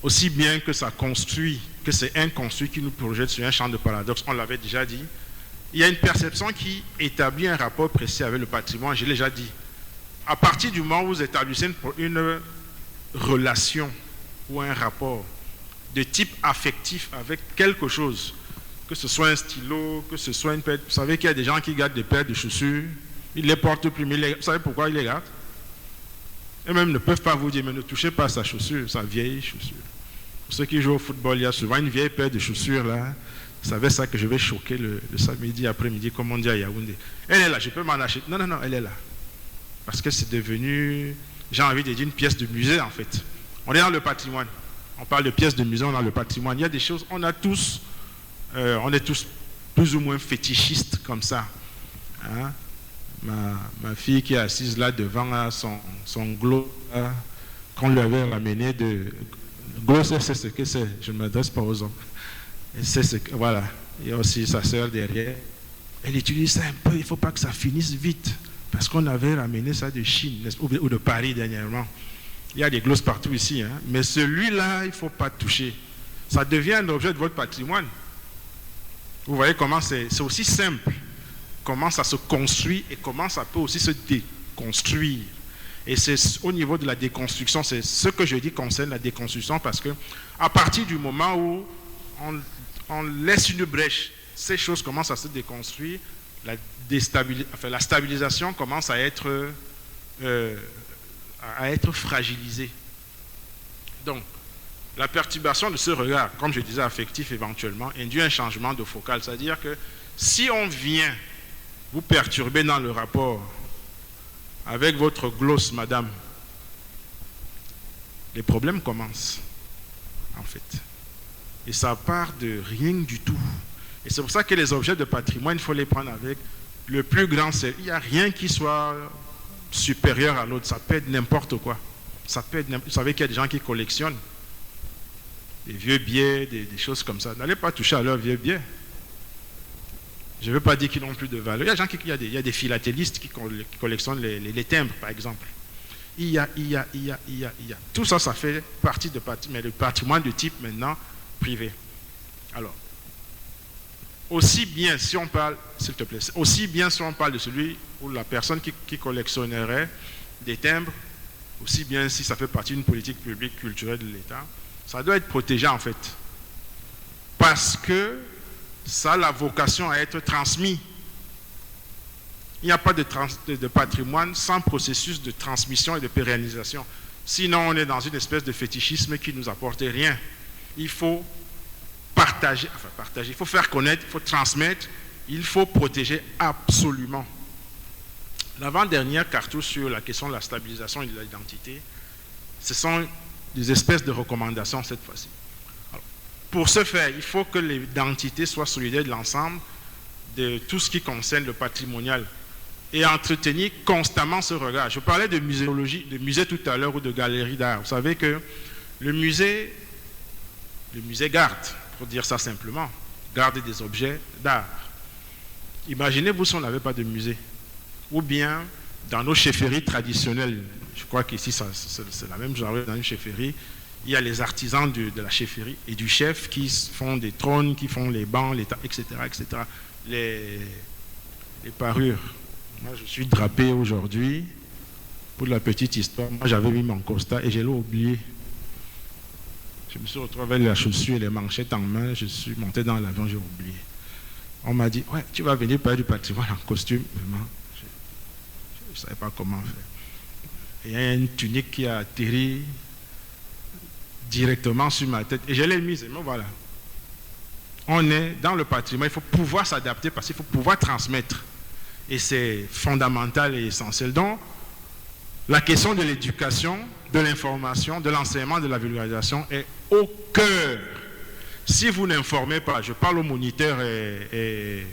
aussi bien que ça construit, que c'est inconstruit qui nous projette sur un champ de paradoxe, on l'avait déjà dit, il y a une perception qui établit un rapport précis avec le patrimoine, je l'ai déjà dit. À partir du moment où vous établissez une relation ou un rapport de type affectif avec quelque chose, que ce soit un stylo, que ce soit une paire. Vous savez qu'il y a des gens qui gardent des paires de chaussures, ils ne les portent plus, mais vous savez pourquoi ils les gardent? Et même ne peuvent pas vous dire, mais ne touchez pas sa chaussure, sa vieille chaussure. Pour ceux qui jouent au football, il y a souvent une vieille paire de chaussures là. Vous savez ça que je vais choquer le samedi après-midi, comme on dit à Yaoundé. Elle est là, je peux m'en acheter. Non, elle est là. Parce que c'est devenu, j'ai envie de dire, une pièce de musée en fait. On est dans le patrimoine. On parle de pièces de musée, on est dans le patrimoine. Il y a des choses, on est tous plus ou moins fétichistes comme ça. Hein? Ma fille qui est assise là devant son glow, qu'on lui avait ramené de... Glow, c'est ce que c'est, je ne m'adresse pas aux hommes. C'est ce que, voilà, il y a aussi sa sœur derrière. Elle utilise ça un peu, il ne faut pas que ça finisse vite. Parce qu'on avait ramené ça de Chine ou de Paris dernièrement. Il y a des glosses partout ici, hein, mais celui-là, il ne faut pas toucher. Ça devient un objet de votre patrimoine. Vous voyez comment c'est aussi simple, comment ça se construit et comment ça peut aussi se déconstruire. Et c'est au niveau de la déconstruction, c'est ce que je dis concerne la déconstruction, parce que à partir du moment où on laisse une brèche, ces choses commencent à se déconstruire, la stabilisation commence à être fragilisée. Donc, la perturbation de ce regard, comme je disais, affectif éventuellement, induit un changement de focal. C'est-à-dire que si on vient vous perturber dans le rapport avec votre gloss, madame, les problèmes commencent, en fait. Et ça part de rien du tout. Et c'est pour ça que les objets de patrimoine, il faut les prendre avec le plus grand sérieux. Il n'y a rien qui soit supérieur à l'autre. Ça peut être n'importe quoi. Ça peut être, vous savez qu'il y a des gens qui collectionnent des vieux billets, des choses comme ça. N'allez pas toucher à leurs vieux billets. Je ne veux pas dire qu'ils n'ont plus de valeur. Il y a des philatélistes qui collectionnent les timbres, par exemple. Il y a. Tout ça, ça fait partie de mais le patrimoine de type maintenant privé. Alors, aussi bien si on parle, s'il te plaît, aussi bien si on parle de celui ou la personne qui collectionnerait des timbres, aussi bien si ça fait partie d'une politique publique culturelle de l'État, ça doit être protégé en fait. Parce que ça a la vocation à être transmis. Il n'y a pas de patrimoine sans processus de transmission et de pérennisation. Sinon, on est dans une espèce de fétichisme qui ne nous apporte rien. Il faut partager, il faut faire connaître, il faut transmettre, il faut protéger absolument. L'avant-dernière cartouche sur la question de la stabilisation et de l'identité, ce sont des espèces de recommandations cette fois-ci. Pour ce faire, il faut que l'identité soit solidaire de l'ensemble de tout ce qui concerne le patrimonial et entretenir constamment ce regard. Je parlais de muséologie, de musée tout à l'heure ou de galerie d'art. Vous savez que le musée garde, pour dire ça simplement, garde des objets d'art. Imaginez-vous si on n'avait pas de musée. Ou bien, dans nos chefferies traditionnelles, je crois qu'ici c'est la même genre, dans une chefferie, il y a les artisans de la chefferie et du chef qui font des trônes, qui font les bancs, etc., etc. Les parures. Moi, je suis drapé aujourd'hui. Pour la petite histoire, moi, j'avais mis mon costard et je l'ai oublié. Je me suis retrouvé avec la chaussure et les manchettes en main. Je suis monté dans l'avion, j'ai oublié. On m'a dit, ouais, tu vas venir parler du patrimoine en costume. Vraiment, je ne savais pas comment faire. Et il y a une tunique qui a atterri directement sur ma tête. Et je l'ai mise, et voilà. On est dans le patrimoine, il faut pouvoir s'adapter parce qu'il faut pouvoir transmettre. Et c'est fondamental et essentiel. Donc, la question de l'éducation, de l'information, de l'enseignement, de la vulgarisation est au cœur. Si vous n'informez pas, je parle aux moniteurs et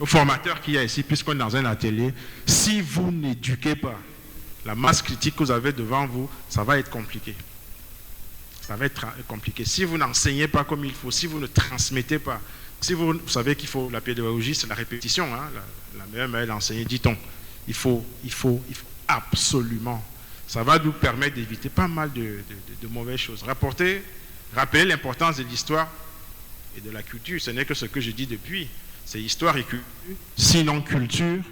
aux formateurs qu'il y a ici, puisqu'on est dans un atelier, si vous n'éduquez pas la masse critique que vous avez devant vous, ça va être compliqué. Ça va être compliqué. Si vous n'enseignez pas comme il faut, si vous ne transmettez pas, si vous savez qu'il faut, la pédagogie, c'est la répétition, hein, la meilleure manière d'enseigner, dit-on. Il faut absolument. Ça va nous permettre d'éviter pas mal de mauvaises choses. Rappelez l'importance de l'histoire et de la culture. Ce n'est que ce que je dis depuis. C'est histoire et culture, sinon culture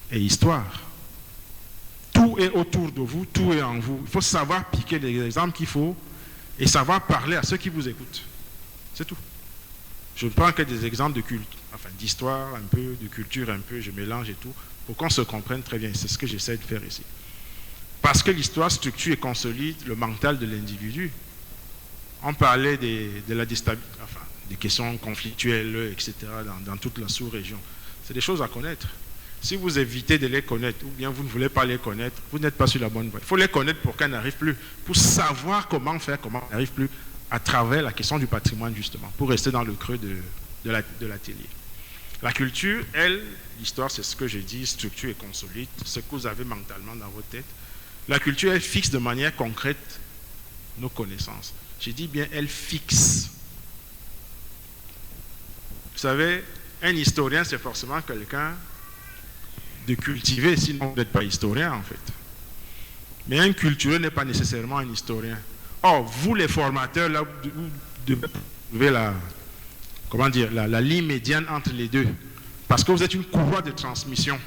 et histoire. Tout est autour de vous, tout est en vous. Il faut savoir piquer les exemples qu'il faut et savoir parler à ceux qui vous écoutent. C'est tout. Je ne prends que des exemples de culte, enfin d'histoire un peu, de culture un peu, je mélange et tout, pour qu'on se comprenne très bien. C'est ce que j'essaie de faire ici. Parce que l'histoire structure et consolide le mental de l'individu. On parlait des questions conflictuelles, etc., dans toute la sous-région. C'est des choses à connaître. Si vous évitez de les connaître, ou bien vous ne voulez pas les connaître, vous n'êtes pas sur la bonne voie. Il faut les connaître pour qu'elles n'arrivent plus, pour savoir comment faire, comment elles n'arrivent plus, à travers la question du patrimoine, justement, pour rester dans le creux de l'atelier. La culture, elle, l'histoire, c'est ce que j'ai dit, structure et consolide, ce que vous avez mentalement dans votre tête. La culture, elle fixe de manière concrète nos connaissances. J'ai dit bien, elle fixe. Vous savez, un historien, c'est forcément quelqu'un de cultivé, sinon vous n'êtes pas historien, en fait. Mais un cultureux n'est pas nécessairement un historien. Or, vous, les formateurs, là, vous devez trouver la ligne médiane entre les deux. Parce que vous êtes une courroie de transmission.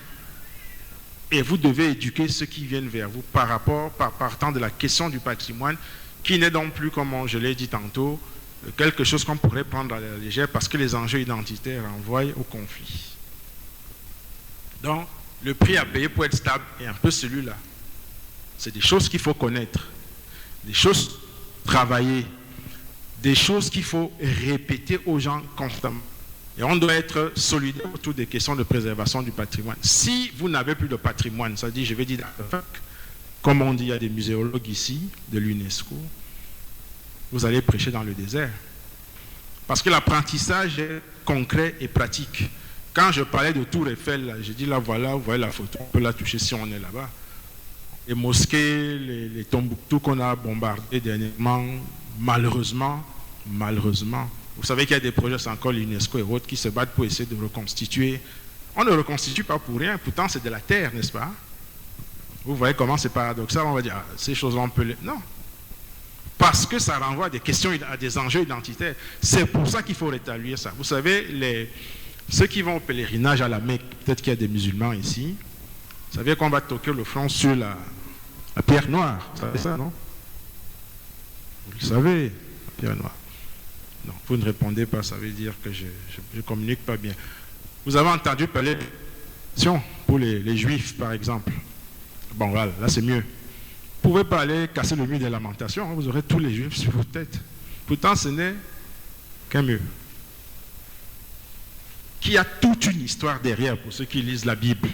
Et vous devez éduquer ceux qui viennent vers vous partant de la question du patrimoine, qui n'est donc plus, comme je l'ai dit tantôt, quelque chose qu'on pourrait prendre à la légère parce que les enjeux identitaires renvoient au conflit. Donc, le prix à payer pour être stable est un peu celui-là. C'est des choses qu'il faut connaître, des choses travailler, des choses qu'il faut répéter aux gens constamment. Et on doit être solidaire autour des questions de préservation du patrimoine. Si vous n'avez plus de patrimoine, ça dit, je vais dire, comme on dit, il y a des muséologues ici, de l'UNESCO, vous allez prêcher dans le désert. Parce que l'apprentissage est concret et pratique. Quand je parlais de Tour Eiffel, là, j'ai dit, là, voilà, vous voyez la photo, on peut la toucher si on est là-bas. Les mosquées, les Tombouctou qu'on a bombardés dernièrement, malheureusement, vous savez qu'il y a des projets, c'est encore l'UNESCO et autres, qui se battent pour essayer de reconstituer. On ne reconstitue pas pour rien, pourtant c'est de la terre, n'est-ce pas? Vous voyez comment c'est paradoxal, on va dire, ces choses-là, on peut les... Non. Parce que ça renvoie à des questions, à des enjeux identitaires. C'est pour ça qu'il faut rétablir ça. Vous savez, ceux qui vont au pèlerinage à la Mecque, peut-être qu'il y a des musulmans ici, vous savez qu'on va toquer le front sur la pierre noire. Vous savez ça, non? Vous le savez, la pierre noire. Non, vous ne répondez pas, ça veut dire que je ne communique pas bien. Vous avez entendu parler de pour les juifs, par exemple. Bon, voilà, là c'est mieux. Vous ne pouvez pas aller casser le mur des lamentations, hein, vous aurez tous les juifs sur vos têtes. Pourtant, ce n'est qu'un mur. Qui a toute une histoire derrière pour ceux qui lisent la Bible.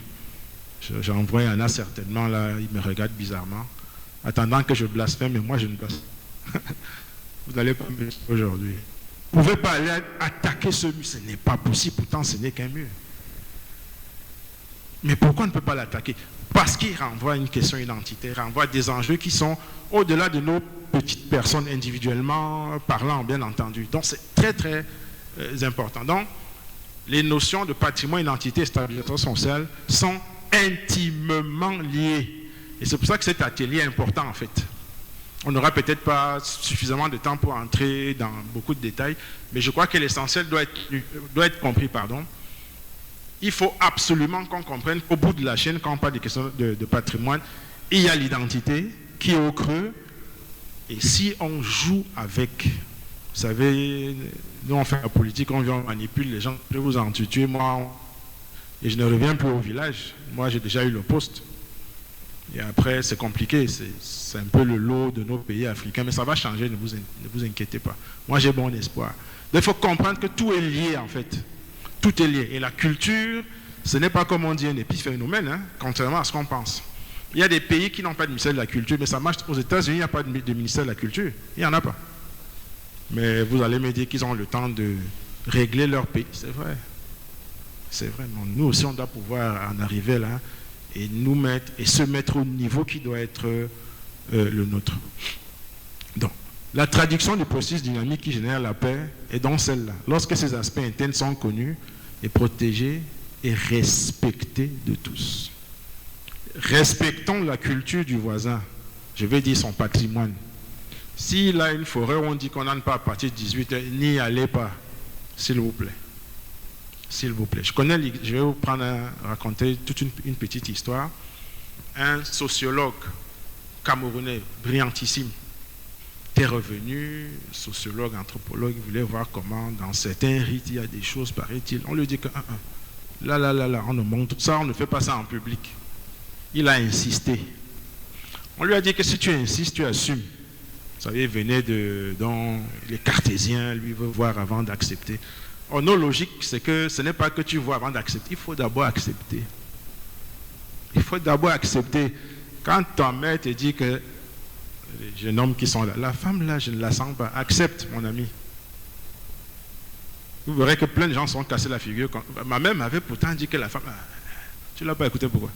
J'en vois, il y en a certainement là, ils me regardent bizarrement, attendant que je blasphème, mais moi je ne blasphème. Vous n'allez pas me dire aujourd'hui. Vous ne pouvez pas aller attaquer ce mur, ce n'est pas possible, pourtant ce n'est qu'un mur. Mais pourquoi on ne peut pas l'attaquer? Parce qu'il renvoie à une question identitaire, renvoie à des enjeux qui sont au-delà de nos petites personnes individuellement parlant, bien entendu. Donc c'est très très important. Donc les notions de patrimoine, identité et stabilité sociale sont intimement liées. Et c'est pour ça que cet atelier est important en fait. On n'aura peut-être pas suffisamment de temps pour entrer dans beaucoup de détails, mais je crois que l'essentiel doit être compris. Il faut absolument qu'on comprenne qu'au bout de la chaîne, quand on parle des questions de patrimoine, il y a l'identité qui est au creux. Et si on joue avec, vous savez, nous on fait la politique, on vient, on manipule les gens, je vous en tuer, moi, et je ne reviens plus au village. Moi j'ai déjà eu le poste. Et après, c'est compliqué, c'est un peu le lot de nos pays africains, mais ça va changer, ne vous inquiétez pas. Moi, j'ai bon espoir. Donc, il faut comprendre que tout est lié, en fait. Tout est lié. Et la culture, ce n'est pas, comme on dit, un épiphénomène, hein, contrairement à ce qu'on pense. Il y a des pays qui n'ont pas de ministère de la culture, mais ça marche. Aux États-Unis, il n'y a pas de ministère de la culture. Il n'y en a pas. Mais vous allez me dire qu'ils ont le temps de régler leur pays. C'est vrai. C'est vrai. Nous aussi, on doit pouvoir en arriver là et nous mettre et se mettre au niveau qui doit être le nôtre. Donc, la traduction du processus dynamique qui génère la paix est dans celle-là. Lorsque ces aspects internes sont connus et protégés et respectés de tous. Respectons la culture du voisin. Je vais dire son patrimoine. S'il a une forêt où on dit qu'on n'en pas à partir de 18h, n'y allez pas, s'il vous plaît. S'il vous plaît. Je vais vous raconter toute une petite histoire. Un sociologue camerounais brillantissime était revenu, sociologue, anthropologue, il voulait voir comment dans certains rites il y a des choses, paraît-il. On lui dit que là, on ne montre ça, on ne fait pas ça en public. Il a insisté. On lui a dit que si tu insistes, tu assumes. Vous savez, il venait dont les cartésiens, lui, veut voir avant d'accepter. Or, nos logiques, c'est que ce n'est pas que tu vois avant d'accepter. Il faut d'abord accepter. Il faut d'abord accepter. Quand ta mère te dit que les jeunes hommes qui sont là, la femme là, je ne la sens pas. Accepte, mon ami. Vous verrez que plein de gens sont cassés la figure. Ma mère m'avait pourtant dit que la femme... Tu ne l'as pas écouté, pourquoi?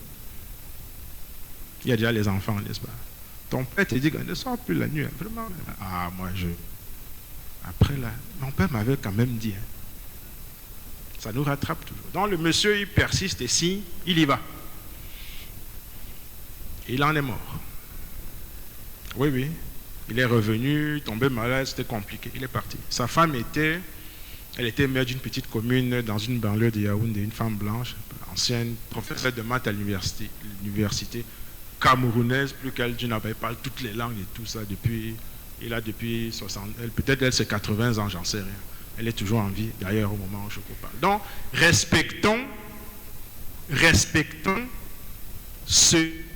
Il y a déjà les enfants, n'est-ce pas? Ton père te dit ne sors plus la nuit. Vraiment. Ah, moi, après, là, mon père m'avait quand même dit. Ça nous rattrape toujours. Donc, le monsieur, il persiste et si, il y va. Il en est mort. Oui. Il est revenu, tombé malade, c'était compliqué. Il est parti. Sa femme elle était maire d'une petite commune dans une banlieue de Yaoundé, une femme blanche, ancienne, professeure de maths à l'université camerounaise, plus qu'elle, tu n'avais pas toutes les langues et tout ça depuis 60, peut-être elle c'est 80 ans, j'en sais rien. Elle est toujours en vie, d'ailleurs, au moment où je vous parle. Donc, respectons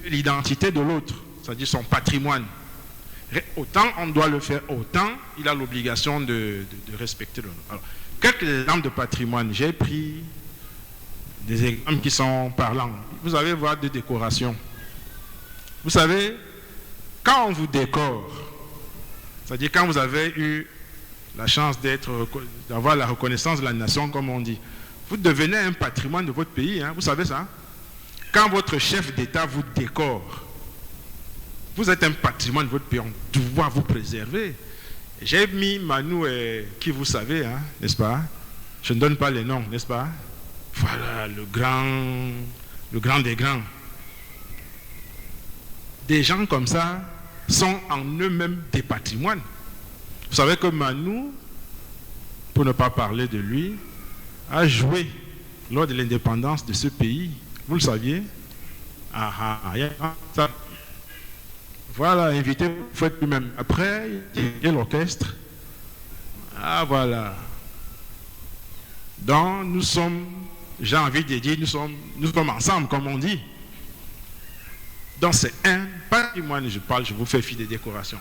l'identité de l'autre, c'est-à-dire son patrimoine. Autant on doit le faire, autant il a l'obligation de respecter le nôtre. Alors, quelques exemples de patrimoine. J'ai pris des exemples qui sont parlants. Vous allez voir des décorations. Vous savez, quand on vous décore, c'est-à-dire quand vous avez eu la chance d'avoir la reconnaissance de la nation, comme on dit, vous devenez un patrimoine de votre pays, hein, vous savez ça? Quand votre chef d'État vous décore, vous êtes un patrimoine de votre pays, on doit vous préserver. J'ai mis Manu, qui vous savez, hein, n'est-ce pas? Je ne donne pas les noms, n'est-ce pas? Voilà, le grand des grands. Des gens comme ça sont en eux-mêmes des patrimoines. Vous savez que Manu, pour ne pas parler de lui, a joué lors de l'indépendance de ce pays. Vous le saviez? Voilà, invité, vous faites lui-même. Après, il y a l'orchestre. Ah, voilà. Donc, nous sommes, j'ai envie de dire, nous sommes ensemble, comme on dit. Donc, c'est un patrimoine, je vous fais fi des décorations.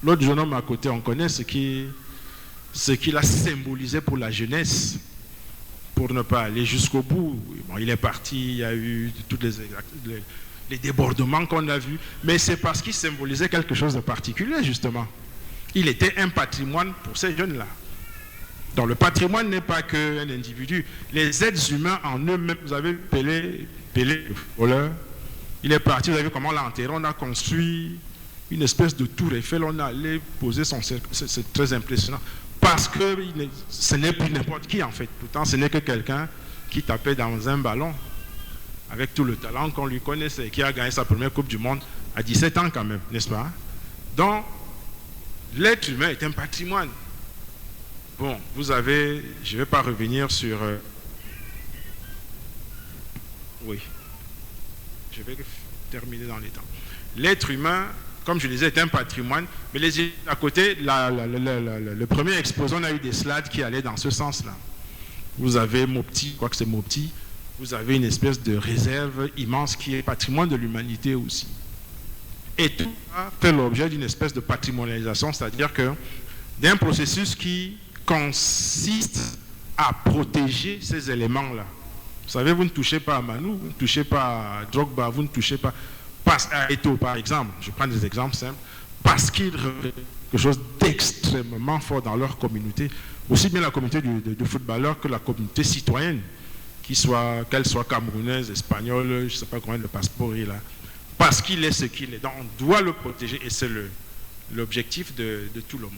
L'autre jeune homme à côté, on connaît ce qu'il a symbolisé pour la jeunesse, pour ne pas aller jusqu'au bout. Bon, il est parti, il y a eu tous les débordements qu'on a vus, mais c'est parce qu'il symbolisait quelque chose de particulier, justement. Il était un patrimoine pour ces jeunes-là. Donc le patrimoine n'est pas qu'un individu. Les êtres humains en eux-mêmes, vous avez Pelé, le voleur, il est parti, vous avez vu comment on l'a enterré, on a construit une espèce de tour Eiffel, on a allé poser son cercle, c'est très impressionnant. Parce que ce n'est plus n'importe qui en fait. Pourtant, ce n'est que quelqu'un qui tapait dans un ballon avec tout le talent qu'on lui connaissait, qui a gagné sa première Coupe du Monde à 17 ans quand même, n'est-ce pas? Donc, l'être humain est un patrimoine. Bon, vous avez, je ne vais pas revenir sur... oui, je vais terminer dans les temps. L'être humain, comme je le disais, est un patrimoine, mais à côté, le premier exposé, on a eu des slides qui allaient dans ce sens-là. Vous avez Mopti, je crois que c'est Mopti, vous avez une espèce de réserve immense qui est patrimoine de l'humanité aussi. Et tout ça fait l'objet d'une espèce de patrimonialisation, c'est-à-dire que d'un processus qui consiste à protéger ces éléments-là. Vous savez, vous ne touchez pas à Manu, vous ne touchez pas à Drogba, vous ne touchez pas à Eto'o, par exemple. Je prends des exemples simples. Parce qu'ils revêtent quelque chose d'extrêmement fort dans leur communauté, aussi bien la communauté de footballeurs que la communauté citoyenne, qu'elle soit camerounaise, espagnole, je ne sais pas combien de passeports il a. Parce qu'il est ce qu'il est. Donc on doit le protéger et c'est l'objectif de tout le monde.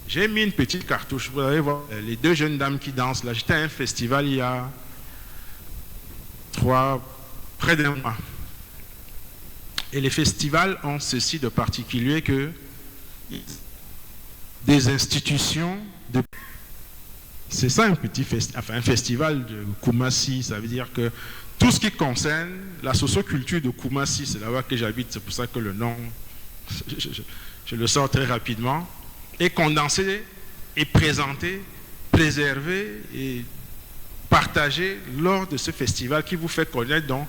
J'ai mis une petite cartouche, vous allez voir les deux jeunes dames qui dansent là. J'étais à un festival il y a près d'un mois. Et les festivals ont ceci de particulier que des institutions, c'est ça un festival de Koumassi, ça veut dire que tout ce qui concerne la socioculture de Koumassi, c'est là-bas que j'habite, c'est pour ça que le nom, je le sors très rapidement, est condensé et présenté, préservé et partagé lors de ce festival qui vous fait connaître donc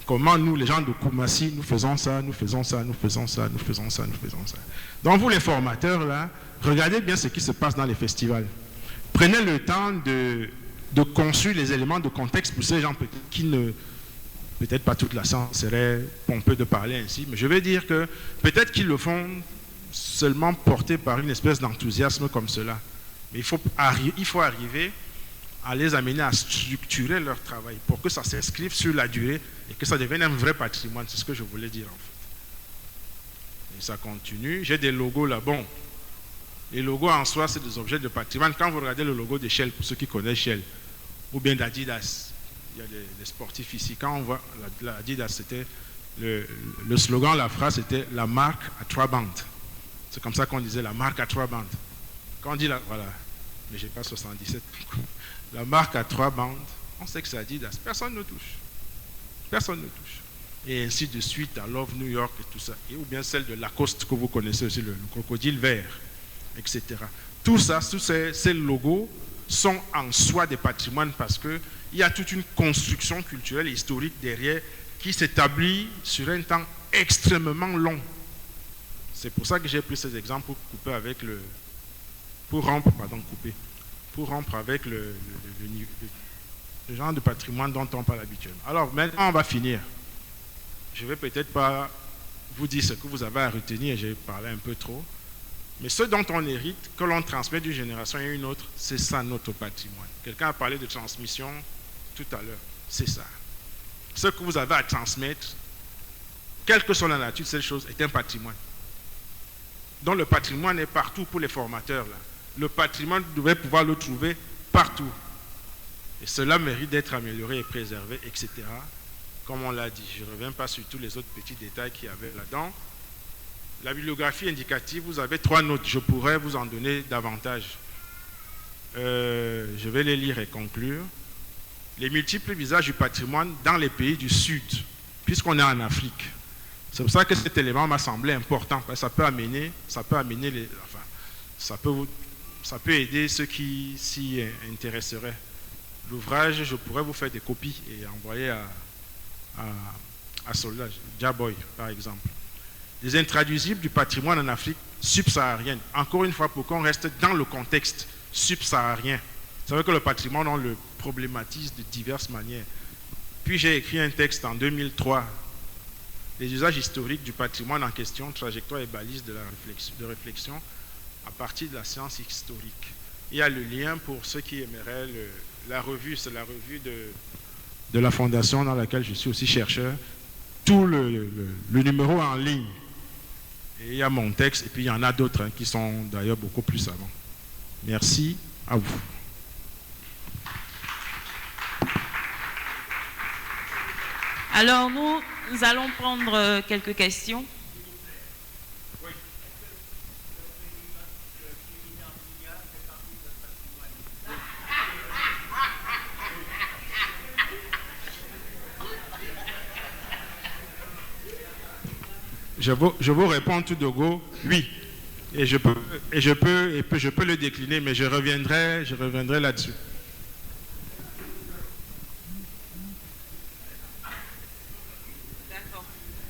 comment nous, les gens de Koumassi, nous faisons ça, nous faisons ça, nous faisons ça, nous faisons ça, nous faisons ça. Donc vous les formateurs là, regardez bien ce qui se passe dans les festivals. Prenez le temps de construire les éléments de contexte pour ces gens qui ne... Peut-être pas toute la science serait pompeux de parler ainsi, mais je vais dire que peut-être qu'ils le font seulement porté par une espèce d'enthousiasme comme cela. Mais il faut arriver à les amener à structurer leur travail pour que ça s'inscrive sur la durée et que ça devienne un vrai patrimoine. C'est ce que je voulais dire en fait. Et ça continue. J'ai des logos là. Bon, les logos en soi, c'est des objets de patrimoine. Quand vous regardez le logo de Shell, pour ceux qui connaissent Shell, ou bien d'Adidas, il y a des sportifs ici. Quand on voit l'Adidas, c'était le slogan, la phrase, c'était la marque à 3 bandes. C'est comme ça qu'on disait la marque à 3 bandes. Quand on dit voilà, mais j'ai pas 77. La marque à 3 bandes, on sait que c'est Adidas. Personne ne touche. Personne ne touche. Et ainsi de suite à Love New York et tout ça. Et ou bien celle de Lacoste que vous connaissez aussi, le crocodile vert, etc. Tout ça, tous ces logos sont en soi des patrimoines parce qu'il y a toute une construction culturelle et historique derrière qui s'établit sur un temps extrêmement long. C'est pour ça que j'ai pris ces exemples pour rompre avec le genre de patrimoine dont on parle habituellement. Alors maintenant on va finir. Je ne vais peut-être pas vous dire ce que vous avez à retenir, j'ai parlé un peu trop, mais ce dont on hérite, que l'on transmet d'une génération à une autre, c'est ça notre patrimoine. Quelqu'un a parlé de transmission tout à l'heure, c'est ça. Ce que vous avez à transmettre, quelle que soit la nature de cette chose, est un patrimoine. Donc le patrimoine est partout pour les formateurs là. Le patrimoine, vous devez pouvoir le trouver partout. Et cela mérite d'être amélioré et préservé, etc. Comme on l'a dit, je ne reviens pas sur tous les autres petits détails qu'il y avait là-dedans. La bibliographie indicative, vous avez 3 notes. Je pourrais vous en donner davantage. Je vais les lire et conclure. Les multiples visages du patrimoine dans les pays du Sud, puisqu'on est en Afrique. C'est pour ça que cet élément m'a semblé important. Ça peut aider ceux qui s'y intéresseraient. L'ouvrage, je pourrais vous faire des copies et envoyer à Soldat, Jaboy par exemple. Les intraduisibles du patrimoine en Afrique subsaharienne. Encore une fois, pour qu'on reste dans le contexte subsaharien. Vous savez que le patrimoine, on le problématise de diverses manières. Puis j'ai écrit un texte en 2003, les usages historiques du patrimoine en question, trajectoire et balises de réflexion à partir de la science historique. Il y a le lien pour ceux qui aimeraient la revue, c'est la revue de la fondation dans laquelle je suis aussi chercheur. Tout le numéro en ligne. Et il y a mon texte, et puis il y en a d'autres qui sont d'ailleurs beaucoup plus savants. Merci à vous. Alors nous allons prendre quelques questions. Je vous réponds tout de go, oui. Et je peux le décliner, mais je reviendrai là-dessus.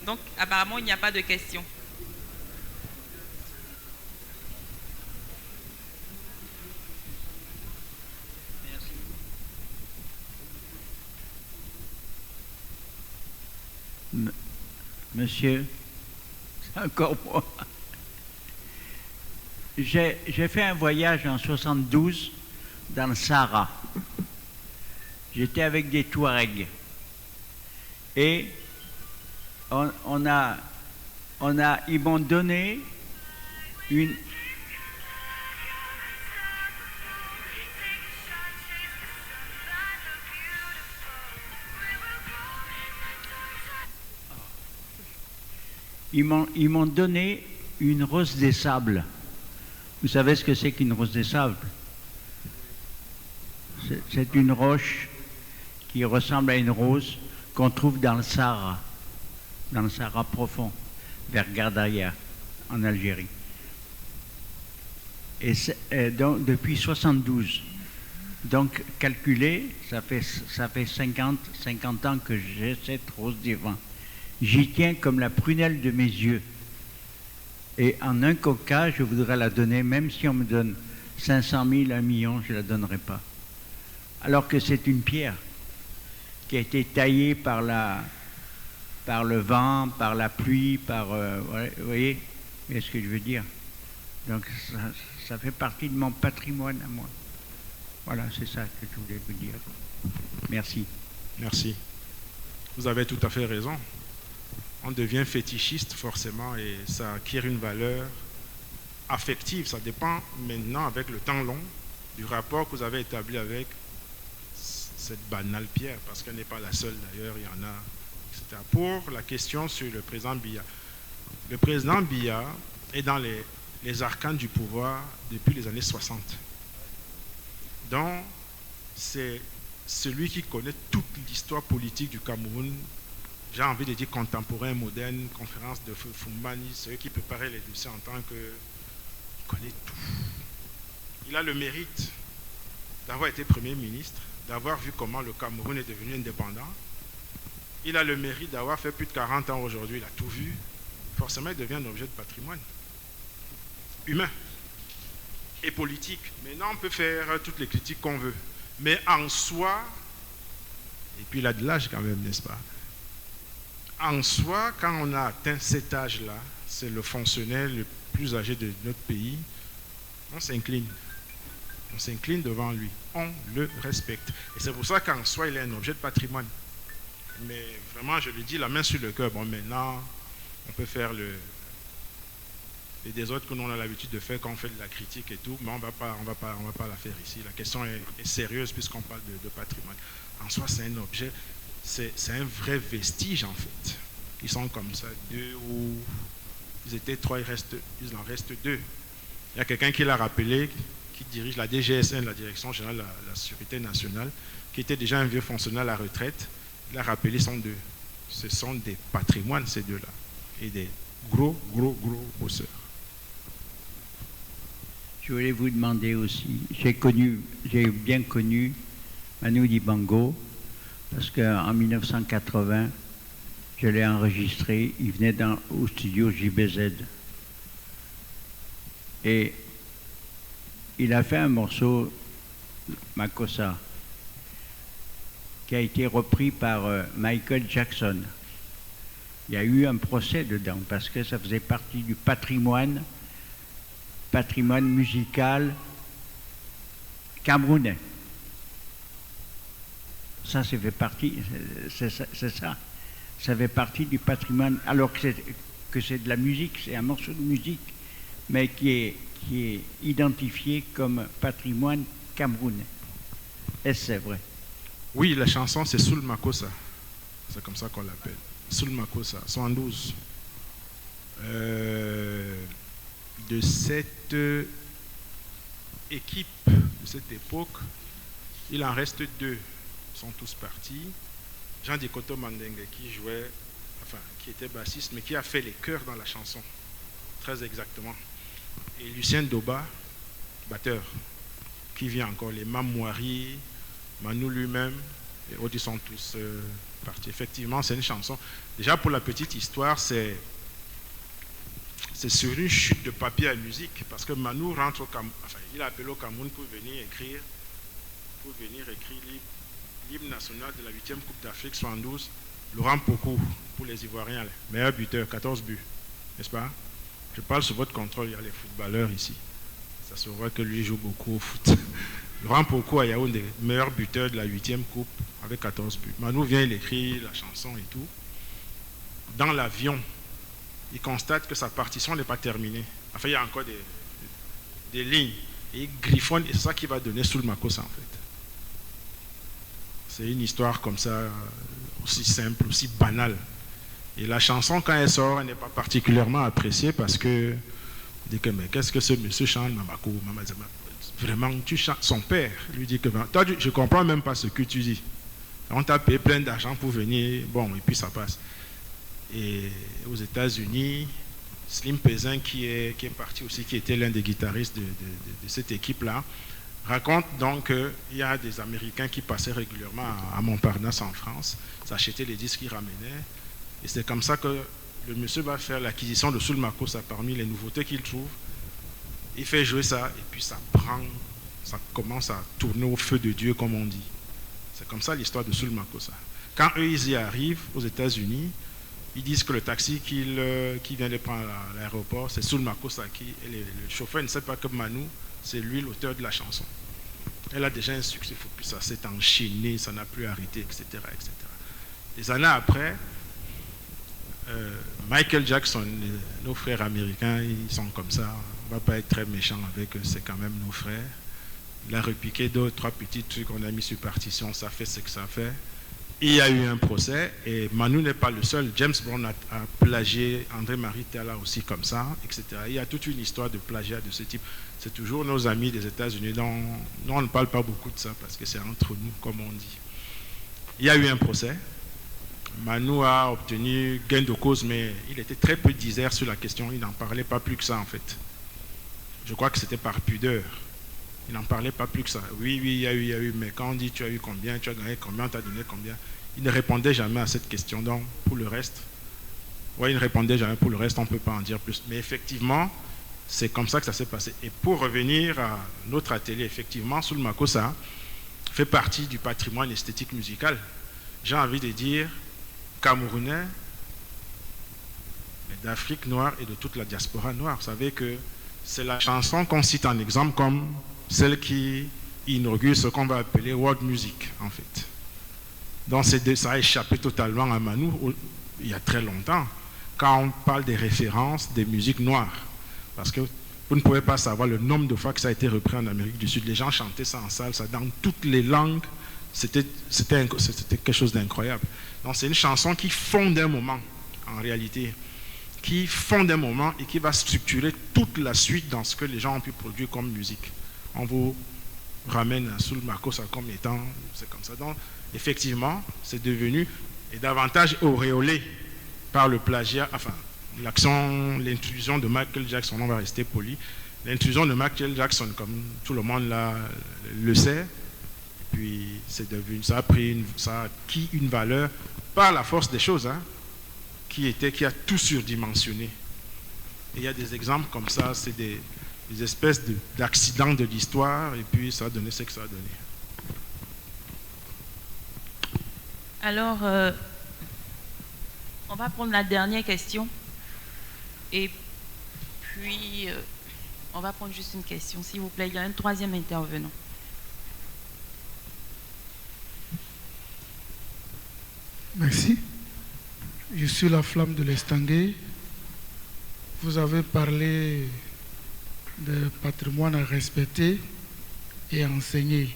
Donc, apparemment, il n'y a pas de questions. Monsieur, c'est encore moi. J'ai fait un voyage en 72 dans le Sahara. J'étais avec des Touaregs. Et ils m'ont donné une... Ils m'ont donné une rose des sables. Vous savez ce que c'est qu'une rose des sables? C'est une roche qui ressemble à une rose qu'on trouve dans le Sahara profond, vers Gardaïa, en Algérie. Et donc, depuis 72. Donc, calculé, ça fait 50 ans que j'ai cette rose divine. J'y tiens comme la prunelle de mes yeux. Et en un cas, je voudrais la donner, même si on me donne 500 000, 1 million, je ne la donnerai pas. Alors que c'est une pierre qui a été taillée par le vent, par la pluie, vous voyez ce que je veux dire? Donc ça fait partie de mon patrimoine à moi. Voilà, c'est ça que je voulais vous dire. Merci. Merci. Vous avez tout à fait raison. On devient fétichiste forcément et ça acquiert une valeur affective. Ça dépend maintenant, avec le temps long, du rapport que vous avez établi avec cette banale pierre, parce qu'elle n'est pas la seule d'ailleurs, il y en a, etc. Pour la question sur le président Biya. Le président Biya est dans les arcanes du pouvoir depuis les années 60. Donc, c'est celui qui connaît toute l'histoire politique du Cameroun. J'ai envie de dire contemporain, moderne, conférence de Fumbani, celui qui préparait les dossiers en tant que... Il connaît tout. Il a le mérite d'avoir été Premier ministre, d'avoir vu comment le Cameroun est devenu indépendant. Il a le mérite d'avoir fait plus de 40 ans aujourd'hui, il a tout vu. Forcément, il devient un objet de patrimoine humain et politique. Maintenant, on peut faire toutes les critiques qu'on veut. Mais en soi, et puis il a de l'âge quand même, n'est-ce pas? En soi, quand on a atteint cet âge-là, c'est le fonctionnaire le plus âgé de notre pays, on s'incline. On s'incline devant lui. On le respecte. Et c'est pour ça qu'en soi, il est un objet de patrimoine. Mais vraiment, je lui dis la main sur le cœur. Bon, maintenant, on peut faire des autres que nous on a l'habitude de faire quand on fait de la critique et tout, mais on va pas la faire ici. La question est sérieuse puisqu'on parle de patrimoine. En soi, c'est un objet, c'est un vrai vestige en fait. Ils sont comme ça, deux ou ils étaient trois, il en reste deux. Il y a quelqu'un qui l'a rappelé, qui dirige la DGSN, la Direction Générale de la Sécurité Nationale, qui était déjà un vieux fonctionnaire à la retraite. Il a rappelé, sont deux. Ce sont des patrimoines, ces deux-là. Et des gros bosseurs. Je voulais vous demander aussi, j'ai bien connu Manu Dibango, parce qu'en 1980, je l'ai enregistré, il venait au studio JBZ. Et il a fait un morceau, Makossa, qui a été repris par Michael Jackson. Il y a eu un procès dedans, parce que ça faisait partie du patrimoine musical camerounais. Ça fait partie, c'est ça. Ça fait partie du patrimoine, alors que c'est de la musique, c'est un morceau de musique, mais qui est identifié comme patrimoine camerounais. Est-ce c'est vrai? Oui, la chanson c'est Soul Makossa. C'est comme ça qu'on l'appelle. Soul Makossa, 112. De cette équipe, de cette époque, il en reste deux. Ils sont tous partis. Jean Dikoto Mandengue qui était bassiste, mais qui a fait les chœurs dans la chanson, très exactement. Et Lucien Doba, batteur, qui vient encore, les Mamouari, Manu lui-même, Les autres, ils sont tous partis. Effectivement, c'est une chanson. Déjà, pour la petite histoire, c'est sur une chute de papier à musique, parce que Manu rentre au Cameroun, enfin, il a appelé au Cameroun pour venir écrire l'hymne national de la 8e Coupe d'Afrique 72, Laurent Pocou, pour les Ivoiriens, meilleur buteur, 14 buts, n'est-ce pas? Je parle sous votre contrôle, il y a les footballeurs ici. Ça se voit que lui joue beaucoup au foot. Laurent Pocou à Yaoundé, meilleur buteur de la 8e Coupe avec 14 buts. Manu vient, il écrit la chanson et tout. Dans l'avion, il constate que sa partition n'est pas terminée. Enfin, il y a encore des lignes. Et il griffonne, et c'est ça qui va donner Soul Makossa, en fait. C'est une histoire comme ça, aussi simple, aussi banale. Et la chanson, quand elle sort, elle n'est pas particulièrement appréciée parce que on dit que, mais qu'est-ce que ce monsieur chante, Mamako, Mamazama? Vraiment, tu chantes. Son père lui dit que, toi, je ne comprends même pas ce que tu dis. On t'a payé plein d'argent pour venir, bon, et puis ça passe. Et aux États-Unis, Slim Pesin, qui est parti aussi, qui était l'un des guitaristes de cette équipe-là, raconte donc qu'il y a des Américains qui passaient régulièrement à Montparnasse en France, s'achetaient les disques qu'ils ramenaient. Et c'est comme ça que le monsieur va faire l'acquisition de Soul Makossa parmi les nouveautés qu'il trouve. Il fait jouer ça et puis ça commence à tourner au feu de Dieu, comme on dit. C'est comme ça l'histoire de Soul Makossa. Quand eux, ils y arrivent aux États-Unis, ils disent que le taxi qui vient de prendre à l'aéroport, c'est Soul Makossa et le chauffeur ne sait pas que Manu, c'est lui l'auteur de la chanson. Elle a déjà un succès, puis ça s'est enchaîné, ça n'a plus arrêté, etc., etc. Des années après, Michael Jackson, nos frères américains, ils sont comme ça. On ne va pas être très méchant avec eux, c'est quand même nos frères. Il a repiqué 2 ou 3 petits trucs qu'on a mis sur partition, ça fait ce que ça fait. Il y a eu un procès et Manu n'est pas le seul. James Brown a plagié, André-Marie Tella aussi comme ça, etc. Il y a toute une histoire de plagiat de ce type. C'est toujours nos amis des États-Unis dont nous, on ne parle pas beaucoup de ça parce que c'est entre nous, comme on dit. Il y a eu un procès. Manu a obtenu gain de cause, mais il était très peu disert sur la question. Il n'en parlait pas plus que ça, en fait. Je crois que c'était par pudeur. Il n'en parlait pas plus que ça. Oui, il y a eu, mais quand on dit tu as eu combien, tu as gagné combien, on t'a donné combien, il ne répondait jamais à cette question. Donc, pour le reste, il ne répondait jamais pour le reste, on ne peut pas en dire plus. Mais effectivement, c'est comme ça que ça s'est passé. Et pour revenir à notre atelier, effectivement, Soul Makossa fait partie du patrimoine esthétique musical. J'ai envie de dire camerounais, d'Afrique noire et de toute la diaspora noire. Vous savez que c'est la chanson qu'on cite en exemple comme celle qui inaugure ce qu'on va appeler world music, en fait. Donc ça a échappé totalement à Manu il y a très longtemps, quand on parle des références des musiques noires. Parce que vous ne pouvez pas savoir le nombre de fois que ça a été repris en Amérique du Sud. Les gens chantaient ça en salle, ça dans toutes les langues. C'était quelque chose d'incroyable. Donc c'est une chanson qui fonde un moment, en réalité. Qui fonde un moment et qui va structurer toute la suite dans ce que les gens ont pu produire comme musique. On vous ramène à Soul Makossa comme étant, c'est comme ça. Donc, effectivement, c'est devenu, et davantage auréolé par le plagiat, enfin, l'intrusion de Michael Jackson, on va rester poli, l'intrusion de Michael Jackson, comme tout le monde le sait, et puis c'est devenu, ça a acquis une valeur par la force des choses, hein, qui a tout surdimensionné. Et il y a des exemples comme ça, c'est des espèces d'accidents de l'histoire, et puis ça a donné ce que ça a donné. Alors, on va prendre la dernière question, et puis on va prendre juste une question, s'il vous plaît. Il y a un 3e intervenant. Merci. Je suis la flamme de l'Estangé. Vous avez parlé de patrimoine à respecter et à enseigner.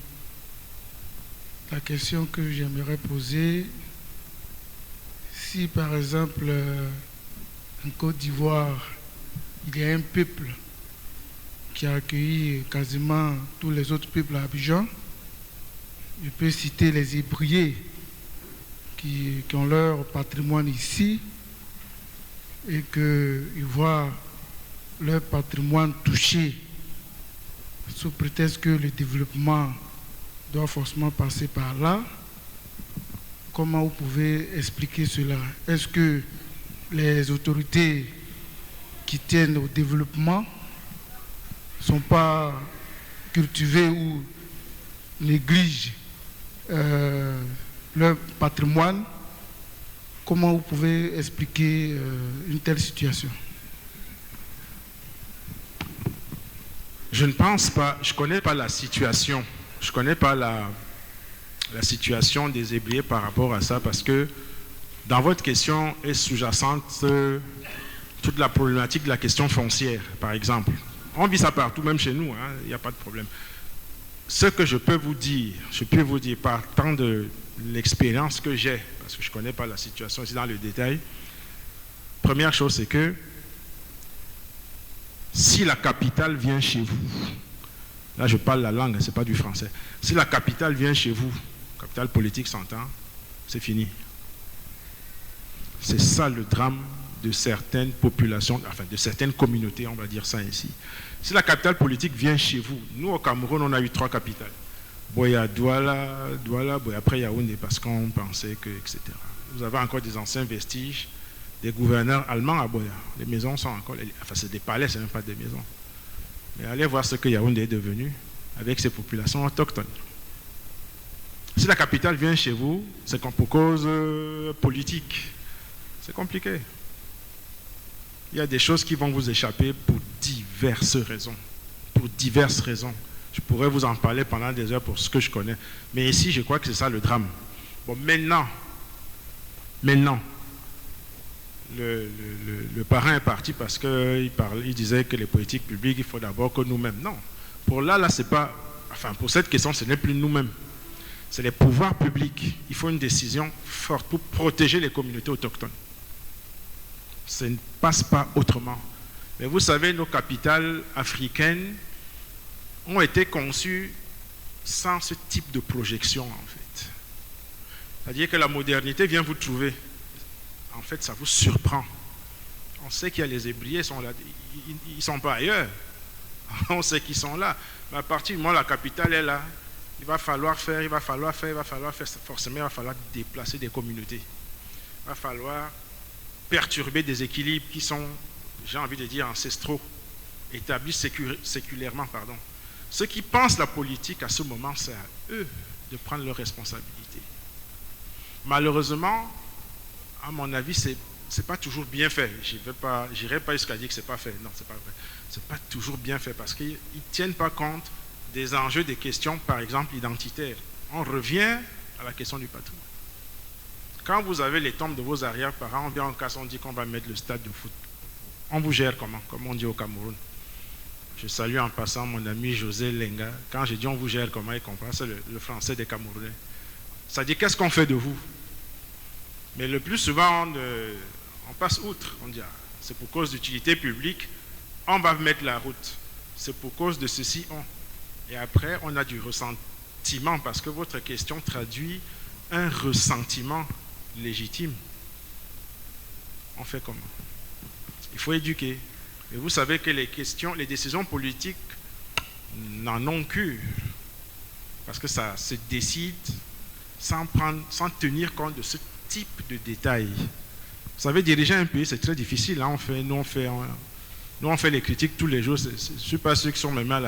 La question que j'aimerais poser, si par exemple en Côte d'Ivoire, il y a un peuple qui a accueilli quasiment tous les autres peuples à Abidjan, je peux citer les Hébriers qui ont leur patrimoine ici et qu'ils voient leur patrimoine touché sous prétexte que le développement doit forcément passer par là. Comment vous pouvez expliquer cela? Est-ce que les autorités qui tiennent au développement ne sont pas cultivées ou négligent leur patrimoine? Comment vous pouvez expliquer une telle situation? Je ne pense pas, je ne connais pas la situation. Je ne connais pas la situation des ébriers par rapport à ça, parce que dans votre question est sous-jacente toute la problématique de la question foncière, par exemple. On vit ça partout, même chez nous, il n'y a pas de problème. Ce que je peux vous dire partant de l'expérience que j'ai, parce que je ne connais pas la situation ici dans le détail, première chose, c'est que si la capitale vient chez vous, là je parle la langue, ce n'est pas du français, si la capitale vient chez vous, capitale politique s'entend, c'est fini. C'est ça le drame de certaines populations, enfin de certaines communautés, on va dire ça ici. Si la capitale politique vient chez vous, nous au Cameroun on a eu 3 capitales. Boya, Douala, Boya, après Yaoundé, parce qu'on pensait que, etc. Vous avez encore des anciens vestiges des gouverneurs allemands à Boya. Les maisons sont encore, enfin c'est des palais, ce n'est même pas des maisons. Mais allez voir ce que Yaoundé est devenu avec ses populations autochtones. Si la capitale vient chez vous, c'est pour cause politique. C'est compliqué. Il y a des choses qui vont vous échapper pour diverses raisons. Pour diverses raisons. Je pourrais vous en parler pendant des heures pour ce que je connais. Mais ici, je crois que c'est ça le drame. Bon, maintenant, le parrain est parti parce qu'il disait que les politiques publiques, il faut d'abord que nous-mêmes. Non. Pour là, c'est pas... Enfin, pour cette question, ce n'est plus nous-mêmes. C'est les pouvoirs publics. Il faut une décision forte pour protéger les communautés autochtones. Ça ne passe pas autrement. Mais vous savez, nos capitales africaines ont été conçues sans ce type de projection, en fait. C'est-à-dire que la modernité vient vous trouver. En fait, ça vous surprend. On sait qu'il y a les ébriers, ils sont là. Ils ne sont pas ailleurs. On sait qu'ils sont là. Mais à partir du moment où la capitale est là, il va falloir faire, forcément, il va falloir déplacer des communautés. Il va falloir perturber des équilibres qui sont, j'ai envie de dire, ancestraux, établis séculairement, pardon. Ceux qui pensent la politique à ce moment, c'est à eux de prendre leurs responsabilités. Malheureusement, à mon avis, c'est pas toujours bien fait. Je n'irai pas jusqu'à dire que c'est pas fait. Non, c'est pas vrai. C'est pas toujours bien fait parce qu'ils ne tiennent pas compte des enjeux, des questions, par exemple, identitaires. On revient à la question du patrimoine. Quand vous avez les tombes de vos arrière-parents, on vient en casse, on dit qu'on va mettre le stade de foot. On vous gère comment? Comme on dit au Cameroun. Je salue en passant mon ami José Lenga. Quand j'ai dit on vous gère comment, il comprend, c'est le français des Camerounais. Ça dit qu'est-ce qu'on fait de vous? Mais le plus souvent, on passe outre. On dit c'est pour cause d'utilité publique, on va mettre la route. C'est pour cause de ceci, Et après, on a du ressentiment parce que votre question traduit un ressentiment légitime. On fait comment? Il faut éduquer. Et vous savez que les décisions politiques n'en ont cure. Parce que ça se décide sans tenir compte de ce type de détails. Vous savez, diriger un pays, c'est très difficile. Hein. Nous, on fait les critiques tous les jours. Je ne suis pas sûr que si on me met à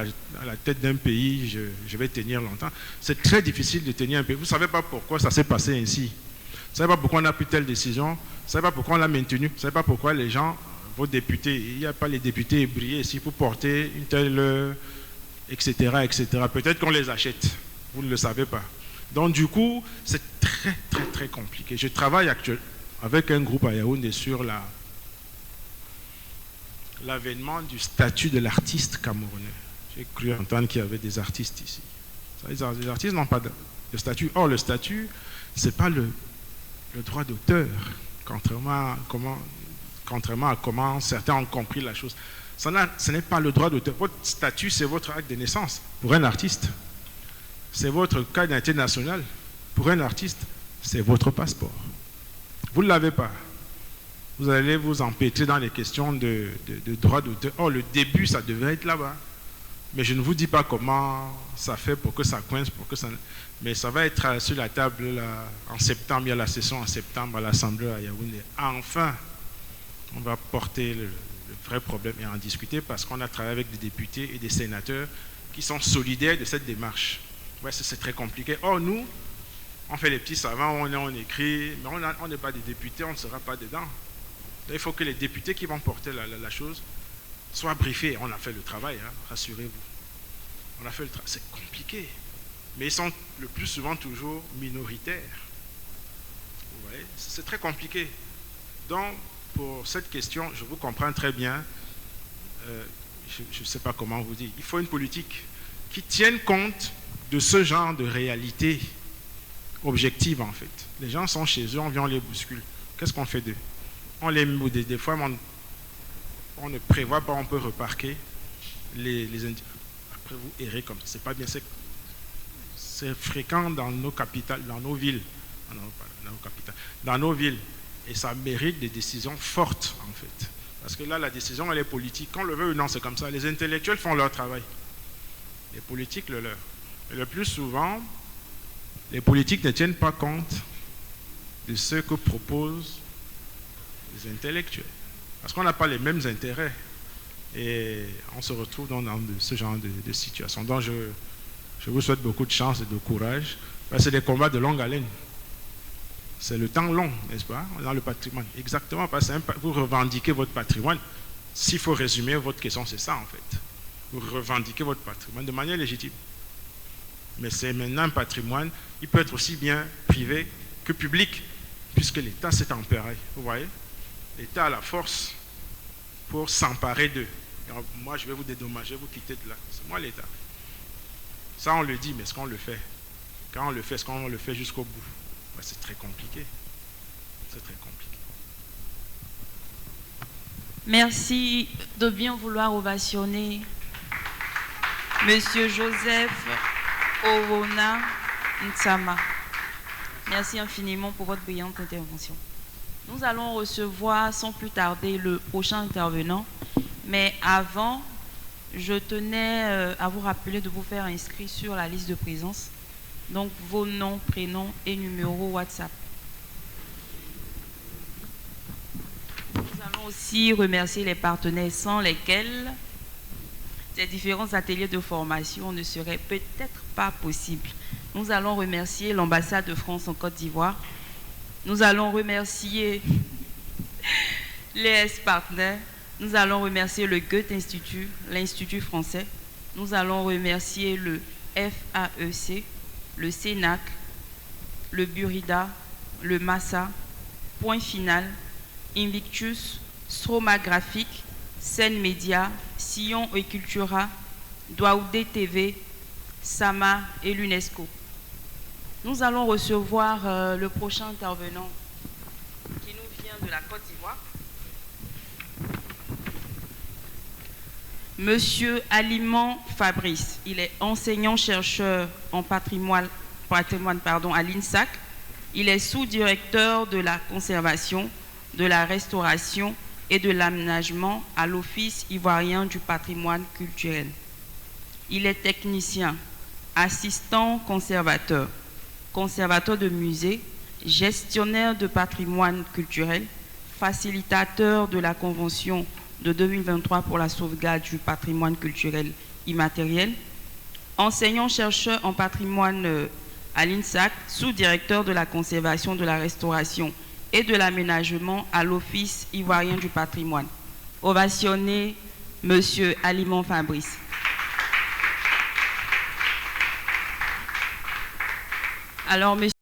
la tête d'un pays, je vais tenir longtemps. C'est très difficile de tenir un pays. Vous ne savez pas pourquoi ça s'est passé ainsi. Vous ne savez pas pourquoi on a pris telle décision. Vous ne savez pas pourquoi on l'a maintenue. Vous ne savez pas pourquoi les gens, vos députés, il n'y a pas les députés ébriés ici pour porter une telle... etc. etc. Peut-être qu'on les achète. Vous ne le savez pas. Donc du coup, c'est très, très, très compliqué. Je travaille actuellement avec un groupe à Yaoundé sur l'avènement du statut de l'artiste camerounais. J'ai cru entendre qu'il y avait des artistes ici. Les artistes n'ont pas de statut. Or, le statut, ce n'est pas le droit d'auteur, contrairement à comment certains ont compris la chose. Ce n'est pas le droit d'auteur. Votre statut, c'est votre acte de naissance pour un artiste. C'est votre carte d'identité nationale. Pour un artiste, c'est votre passeport. Vous ne l'avez pas. Vous allez vous empêtrer dans les questions de droit d'auteur. Or, le début, ça devait être là-bas. Mais je ne vous dis pas comment ça fait pour que ça coince, mais ça va être sur la table là, en septembre. Il y a la session en septembre à l'Assemblée à Yaoundé. Enfin, on va porter le vrai problème et en discuter parce qu'on a travaillé avec des députés et des sénateurs qui sont solidaires de cette démarche. Ouais, c'est très compliqué. Or, nous, on fait les petits savants, on écrit, mais on n'est pas des députés, on ne sera pas dedans. Il faut que les députés qui vont porter la chose soient briefés. On a fait le travail, hein, rassurez-vous. On a fait le travail. C'est compliqué. Mais ils sont le plus souvent toujours minoritaires. Vous voyez, c'est très compliqué. Donc, pour cette question, je vous comprends très bien. Je ne sais pas comment vous dire. Il faut une politique qui tienne compte de ce genre de réalité objective, en fait. Les gens sont chez eux, on vient, on les bouscule. Qu'est-ce qu'on fait d'eux? On les met des fois, on ne prévoit pas, on peut reparquer les après vous errez comme ça. C'est pas bien. C'est fréquent dans nos capitales, dans nos villes. Dans nos villes. Et ça mérite des décisions fortes, en fait. Parce que là, la décision, elle est politique. Qu'on le veut ou non, c'est comme ça. Les intellectuels font leur travail. Les politiques, le leur. Et le plus souvent, les politiques ne tiennent pas compte de ce que proposent les intellectuels. Parce qu'on n'a pas les mêmes intérêts. Et on se retrouve dans ce genre de situation. Donc, je vous souhaite beaucoup de chance et de courage. C'est des combats de longue haleine. C'est le temps long, n'est-ce pas, dans le patrimoine. Exactement, parce que vous revendiquez votre patrimoine. S'il faut résumer votre question, c'est ça, en fait. Vous revendiquez votre patrimoine de manière légitime. Mais c'est maintenant un patrimoine, il peut être aussi bien privé que public, puisque l'État s'est emparé. Vous voyez, l'État a la force pour s'emparer d'eux. Moi, je vais vous dédommager, vous quitter de là. C'est moi l'État. Ça, on le dit, mais est-ce qu'on le fait? Quand on le fait, est-ce qu'on le fait jusqu'au bout? C'est très compliqué. C'est très compliqué. Merci de bien vouloir ovationner Monsieur Joseph Owona Ntsama. Merci infiniment pour votre brillante intervention. Nous allons recevoir sans plus tarder le prochain intervenant. Mais avant, je tenais à vous rappeler de vous faire inscrire sur la liste de présence. Donc, vos noms, prénoms et numéros WhatsApp. Nous allons aussi remercier les partenaires sans lesquels ces différents ateliers de formation ne seraient peut-être pas possibles. Nous allons remercier l'ambassade de France en Côte d'Ivoire. Nous allons remercier les partenaires. Nous allons remercier le Goethe Institut, l'Institut français. Nous allons remercier le FAEC, le CENAC, le Burida, le Massa, Point Final, Invictus, Stroma Graphique, Scène Média, Sillon et Cultura, Douaoudé TV, Sama et l'UNESCO. Nous allons recevoir le prochain intervenant qui nous vient de la Côte d'Ivoire. Monsieur Aliman Fabrice, il est enseignant-chercheur en patrimoine à l'INSAC. Il est sous-directeur de la conservation, de la restauration et de l'aménagement à l'Office ivoirien du patrimoine culturel. Il est technicien, assistant conservateur, conservateur de musée, gestionnaire de patrimoine culturel, facilitateur de la Convention de 2023 pour la sauvegarde du patrimoine culturel immatériel, enseignant-chercheur en patrimoine à l'INSAC, sous-directeur de la conservation, de la restauration et de l'aménagement à l'Office ivoirien du patrimoine. Ovationnez Monsieur Aliman Fabrice. Alors, Monsieur